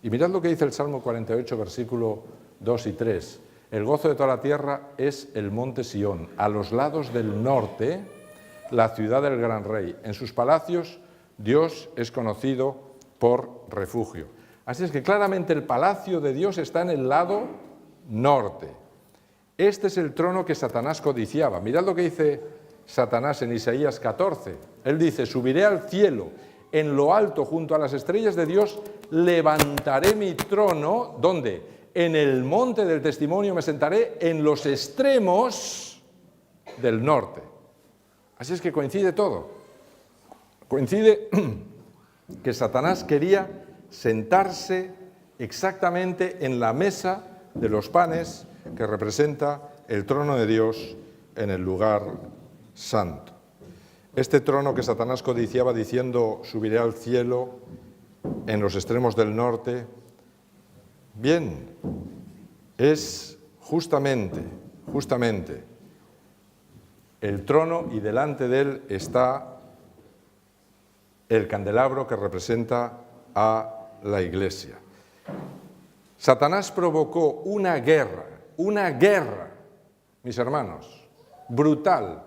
Y mirad lo que dice el Salmo 48, versículo 2 y 3. El gozo de toda la tierra es el monte Sión, a los lados del norte, la ciudad del gran rey. En sus palacios Dios es conocido por refugio. Así es que claramente el palacio de Dios está en el lado norte. Este es el trono que Satanás codiciaba. Mirad lo que dice Satanás en Isaías 14. Él dice, subiré al cielo, en lo alto junto a las estrellas de Dios, levantaré mi trono, ¿dónde? En el monte del testimonio me sentaré en los extremos del norte. Así es que coincide todo. Coincide que Satanás quería sentarse exactamente en la mesa de los panes que representa el trono de Dios en el lugar santo. Este trono que Satanás codiciaba diciendo, subiré al cielo en los extremos del norte, bien, es justamente el trono y delante de él está el candelabro que representa a la Iglesia. Satanás provocó una guerra, mis hermanos, brutal,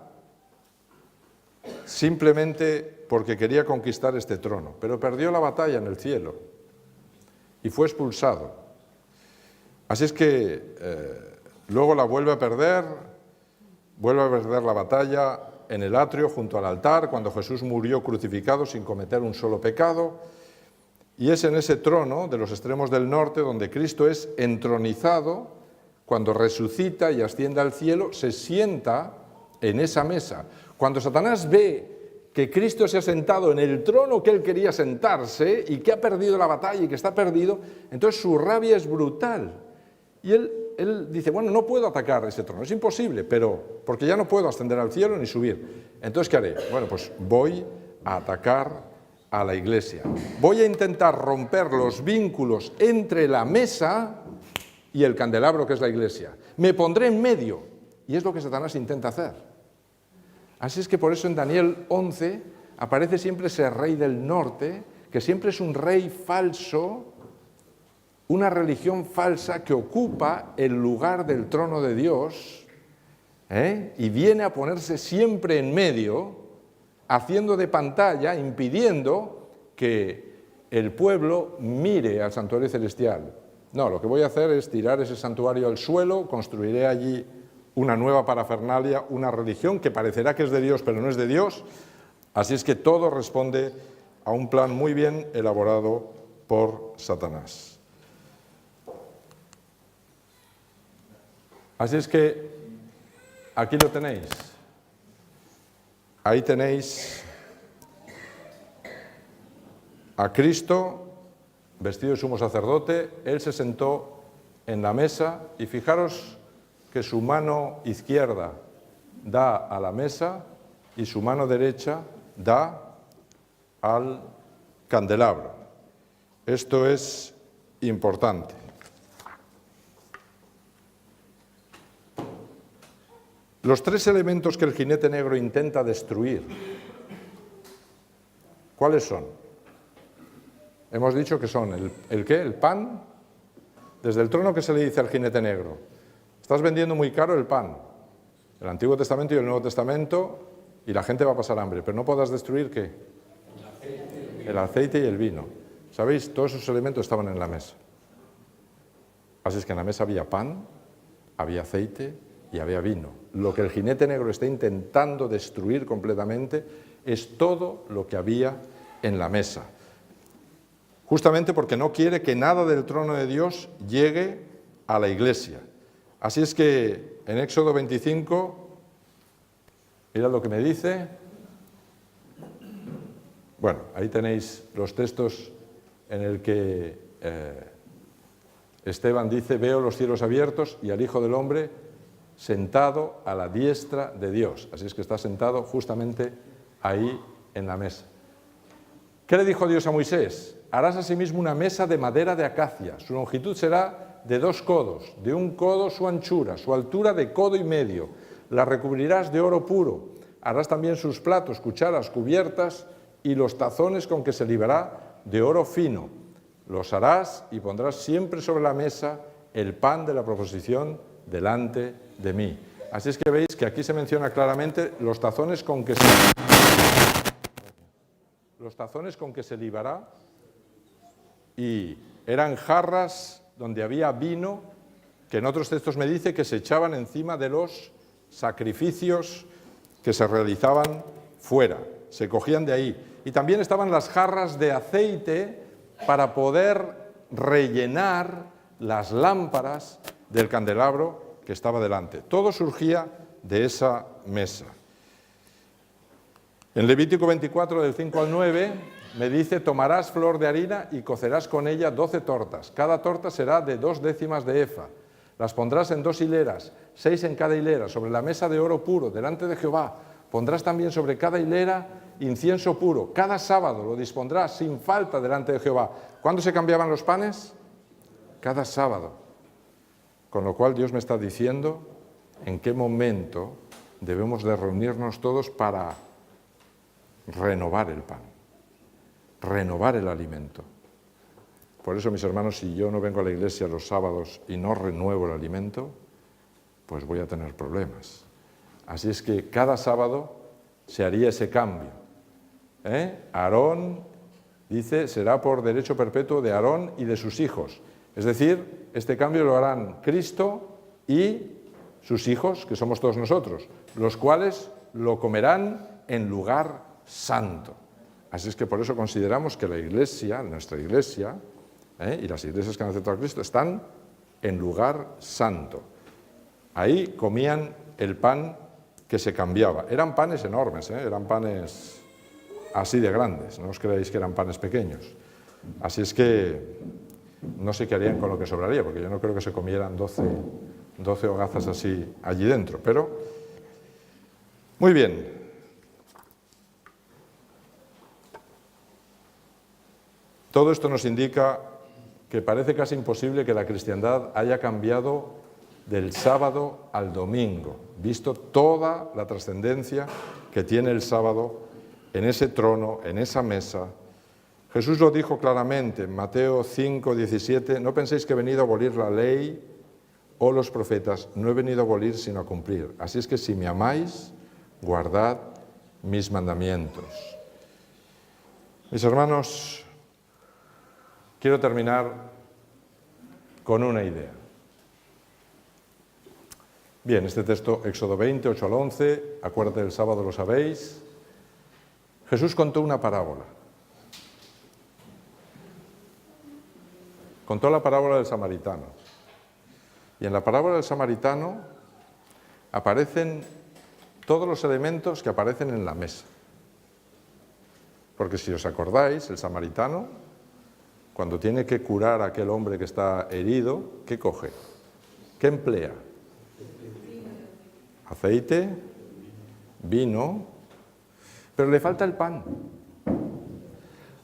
simplemente porque quería conquistar este trono, pero perdió la batalla en el cielo y fue expulsado. Así es que luego la vuelve a perder la batalla en el atrio junto al altar, cuando Jesús murió crucificado sin cometer un solo pecado, y es en ese trono de los extremos del norte donde Cristo es entronizado, cuando resucita y asciende al cielo, se sienta en esa mesa. Cuando Satanás ve que Cristo se ha sentado en el trono que él quería sentarse y que ha perdido la batalla y que está perdido, entonces su rabia es brutal. Y él dice, bueno, no puedo atacar ese trono, es imposible, porque ya no puedo ascender al cielo ni subir. Entonces, ¿qué haré? Bueno, pues voy a atacar a la Iglesia. Voy a intentar romper los vínculos entre la mesa y el candelabro que es la Iglesia. Me pondré en medio, y es lo que Satanás intenta hacer. Así es que por eso en Daniel 11 aparece siempre ese rey del norte, que siempre es un rey falso, una religión falsa que ocupa el lugar del trono de Dios, y viene a ponerse siempre en medio, haciendo de pantalla, impidiendo que el pueblo mire al santuario celestial. No, lo que voy a hacer es tirar ese santuario al suelo, construiré allí una nueva parafernalia, una religión que parecerá que es de Dios, pero no es de Dios. Así es que todo responde a un plan muy bien elaborado por Satanás. Así es que aquí lo tenéis. Ahí tenéis a Cristo vestido de sumo sacerdote. Él se sentó en la mesa y fijaros que su mano izquierda da a la mesa y su mano derecha da al candelabro. Esto es importante. Los tres elementos que el jinete negro intenta destruir, ¿cuáles son? Hemos dicho que son ¿el qué? El pan. Desde el trono, ¿qué se le dice al jinete negro? Estás vendiendo muy caro el pan, el Antiguo Testamento y el Nuevo Testamento, y la gente va a pasar hambre, pero no podrás destruir, ¿qué? El aceite y el vino. ¿Sabéis? Todos esos elementos estaban en la mesa. Así es que en la mesa había pan, había aceite y había vino. Lo que el jinete negro está intentando destruir completamente es todo lo que había en la mesa. Justamente porque no quiere que nada del trono de Dios llegue a la iglesia. Así es que en Éxodo 25, mirad lo que me dice. Bueno, ahí tenéis los textos en el que Esteban dice: veo los cielos abiertos y al Hijo del Hombre sentado a la diestra de Dios. Así es que está sentado justamente ahí en la mesa. ¿Qué le dijo Dios a Moisés? Harás asimismo una mesa de madera de acacia. Su longitud será de 2 codos, de 1 codo su anchura, su altura de codo y medio. La recubrirás de oro puro. Harás también sus platos, cucharas, cubiertas y los tazones con que se libará de oro fino. Los harás y pondrás siempre sobre la mesa el pan de la proposición delante de mí. Así es que veis que aquí se menciona claramente los tazones con que se libará, y eran jarras donde había vino, que en otros textos me dice que se echaban encima de los sacrificios que se realizaban fuera, se cogían de ahí. Y también estaban las jarras de aceite para poder rellenar las lámparas del candelabro que estaba delante. Todo surgía de esa mesa. En Levítico 24, del 5 al 9, me dice: tomarás flor de harina y cocerás con ella 12 tortas. Cada torta será de 2 décimas de efa. Las pondrás en 2 hileras, 6 en cada hilera, sobre la mesa de oro puro, delante de Jehová. Pondrás también sobre cada hilera incienso puro. Cada sábado lo dispondrás sin falta delante de Jehová. ¿Cuándo se cambiaban los panes? Cada sábado. Con lo cual Dios me está diciendo en qué momento debemos de reunirnos todos para renovar el pan, renovar el alimento. Por eso, mis hermanos, si yo no vengo a la iglesia los sábados y no renuevo el alimento, pues voy a tener problemas. Así es que cada sábado se haría ese cambio. Aarón, dice, será por derecho perpetuo de Aarón y de sus hijos. Es decir, este cambio lo harán Cristo y sus hijos, que somos todos nosotros, los cuales lo comerán en lugar santo. Así es que por eso consideramos que la iglesia, nuestra iglesia, y las iglesias que han aceptado a Cristo, están en lugar santo. Ahí comían el pan que se cambiaba. Eran panes enormes, eran panes así de grandes, no os creáis que eran panes pequeños. Así es que no sé qué harían con lo que sobraría, porque yo no creo que se comieran 12 hogazas así allí dentro, pero muy bien. Todo esto nos indica que parece casi imposible que la cristiandad haya cambiado del sábado al domingo, visto toda la trascendencia que tiene el sábado en ese trono, en esa mesa. Jesús lo dijo claramente en Mateo 5, 17, no penséis que he venido a abolir la ley o los profetas, no he venido a abolir sino a cumplir. Así es que si me amáis, guardad mis mandamientos. Mis hermanos, quiero terminar con una idea. Bien, este texto, Éxodo 20, 8 al 11, acuérdate del sábado, lo sabéis. Jesús contó una parábola. Contó la parábola del samaritano. Y en la parábola del samaritano aparecen todos los elementos que aparecen en la mesa. Porque si os acordáis, el samaritano, cuando tiene que curar a aquel hombre que está herido, ¿qué coge? ¿Qué emplea? Aceite, vino, pero le falta el pan.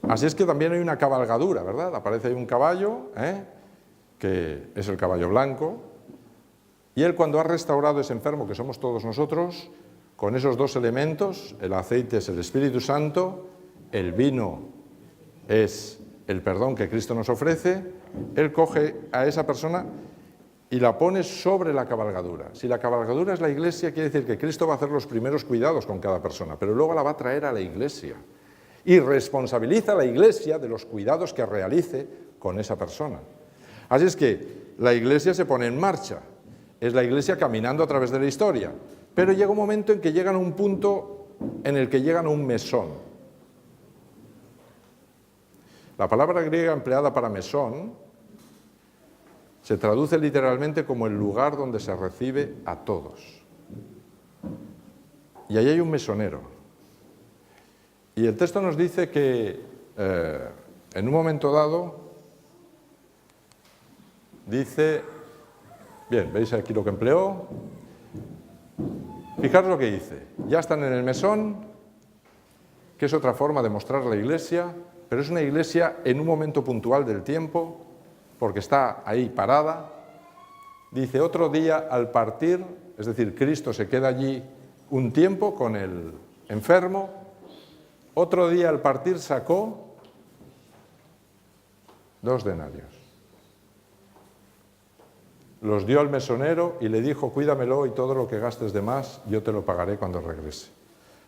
Así es que también hay una cabalgadura, ¿verdad? Aparece ahí un caballo, que es el caballo blanco, y él, cuando ha restaurado a ese enfermo, que somos todos nosotros, con esos 2 elementos, el aceite es el Espíritu Santo, el vino es el perdón que Cristo nos ofrece, él coge a esa persona y la pone sobre la cabalgadura. Si la cabalgadura es la iglesia, quiere decir que Cristo va a hacer los primeros cuidados con cada persona, pero luego la va a traer a la iglesia y responsabiliza a la iglesia de los cuidados que realice con esa persona. Así es que la iglesia se pone en marcha, es la iglesia caminando a través de la historia, pero llega un momento en que llegan a un punto en el que llegan a un mesón. La palabra griega empleada para mesón se traduce literalmente como el lugar donde se recibe a todos. Y ahí hay un mesonero. Y el texto nos dice que en un momento dado, dice, bien, veis aquí lo que empleó, fijaros lo que dice, ya están en el mesón, que es otra forma de mostrar la iglesia, pero es una iglesia en un momento puntual del tiempo, porque está ahí parada. Dice, otro día al partir, es decir, Cristo se queda allí un tiempo con el enfermo, otro día al partir sacó 2 denarios. Los dio al mesonero y le dijo, cuídamelo y todo lo que gastes de más, yo te lo pagaré cuando regrese.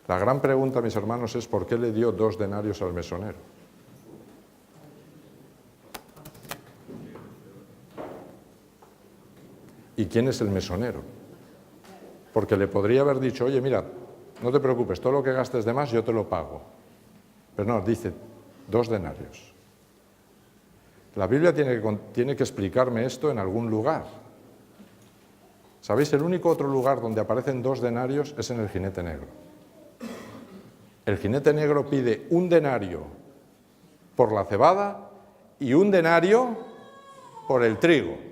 La gran pregunta, mis hermanos, es ¿por qué le dio 2 denarios al mesonero? ¿Y quién es el mesonero? Porque le podría haber dicho, oye, mira, no te preocupes, todo lo que gastes de más yo te lo pago. Pero no, dice 2 denarios. La Biblia tiene que explicarme esto en algún lugar. ¿Sabéis? El único otro lugar donde aparecen 2 denarios es en el jinete negro. El jinete negro pide 1 denario por la cebada y 1 denario por el trigo.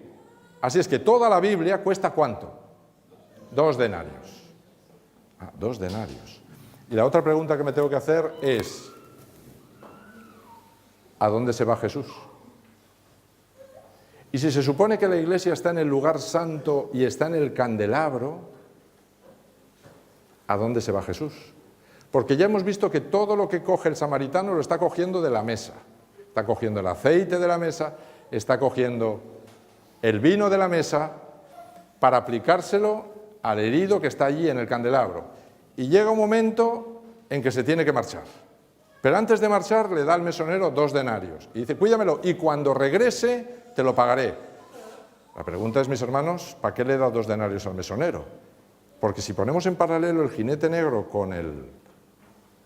Así es que toda la Biblia cuesta ¿cuánto? 2 denarios. 2 denarios. Y la otra pregunta que me tengo que hacer es, ¿a dónde se va Jesús? Y si se supone que la iglesia está en el lugar santo y está en el candelabro, ¿a dónde se va Jesús? Porque ya hemos visto que todo lo que coge el samaritano lo está cogiendo de la mesa. Está cogiendo el aceite de la mesa, está cogiendo el vino de la mesa para aplicárselo al herido que está allí en el candelabro. Y llega un momento en que se tiene que marchar. Pero antes de marchar le da al mesonero 2 denarios. Y dice, cuídamelo, y cuando regrese te lo pagaré. La pregunta es, mis hermanos, ¿para qué le da 2 denarios al mesonero? Porque si ponemos en paralelo el jinete negro con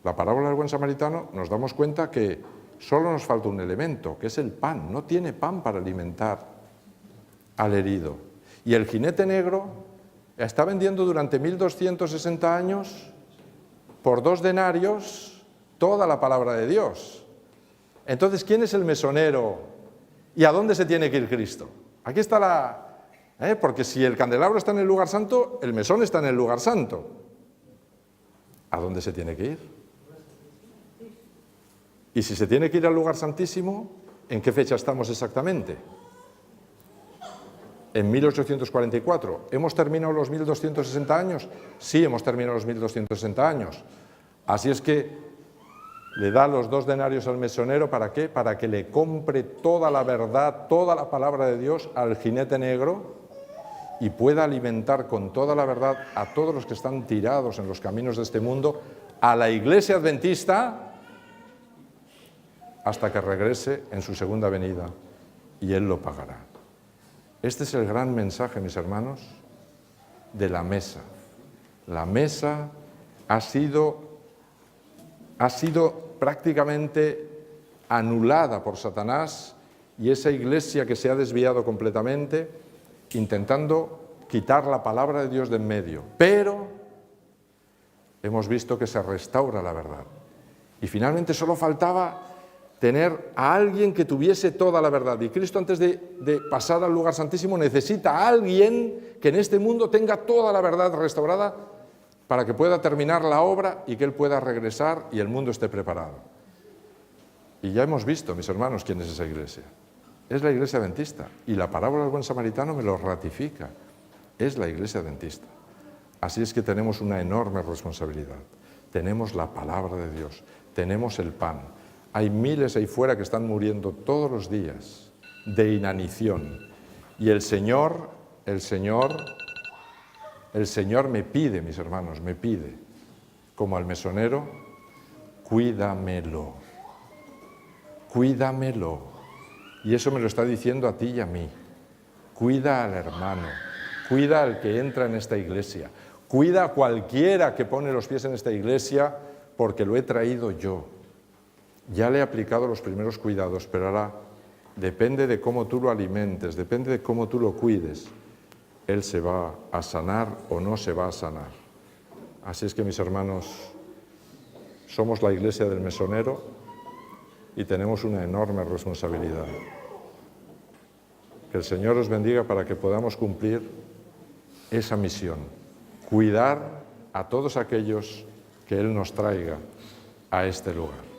la parábola del buen samaritano, nos damos cuenta que solo nos falta un elemento, que es el pan. No tiene pan para alimentar al herido. Y el jinete negro está vendiendo durante 1260 años por 2 denarios toda la palabra de Dios. Entonces, ¿quién es el mesonero y a dónde se tiene que ir Cristo? Aquí está porque si el candelabro está en el lugar santo, el mesón está en el lugar santo. ¿A dónde se tiene que ir? Y si se tiene que ir al lugar santísimo, ¿en qué fecha estamos exactamente? En 1844. ¿Hemos terminado los 1260 años? Sí, hemos terminado los 1260 años. Así es que le da los 2 denarios al mesonero, ¿para qué? Para que le compre toda la verdad, toda la palabra de Dios al jinete negro y pueda alimentar con toda la verdad a todos los que están tirados en los caminos de este mundo, a la iglesia adventista, hasta que regrese en su segunda venida y Él lo pagará. Este es el gran mensaje, mis hermanos, de la mesa. La mesa ha sido prácticamente anulada por Satanás y esa iglesia que se ha desviado completamente, intentando quitar la palabra de Dios de en medio. Pero hemos visto que se restaura la verdad. Y finalmente solo faltaba tener a alguien que tuviese toda la verdad. Y Cristo, antes de pasar al lugar santísimo, necesita a alguien que en este mundo tenga toda la verdad restaurada para que pueda terminar la obra y que Él pueda regresar y el mundo esté preparado. Y ya hemos visto, mis hermanos, quién es esa iglesia. Es la iglesia adventista. Y la parábola del buen samaritano me lo ratifica. Es la iglesia adventista. Así es que tenemos una enorme responsabilidad. Tenemos la palabra de Dios. Tenemos el pan. Hay miles ahí fuera que están muriendo todos los días de inanición. Y el Señor el Señor me pide, mis hermanos, me pide, como al mesonero, cuídamelo, cuídamelo. Y eso me lo está diciendo a ti y a mí. Cuida al hermano, cuida al que entra en esta iglesia, cuida a cualquiera que pone los pies en esta iglesia, porque lo he traído yo. Ya le he aplicado los primeros cuidados, pero ahora depende de cómo tú lo alimentes, depende de cómo tú lo cuides. Él se va a sanar o no se va a sanar. Así es que, mis hermanos, somos la iglesia del mesonero y tenemos una enorme responsabilidad. Que el Señor os bendiga para que podamos cumplir esa misión, cuidar a todos aquellos que Él nos traiga a este lugar.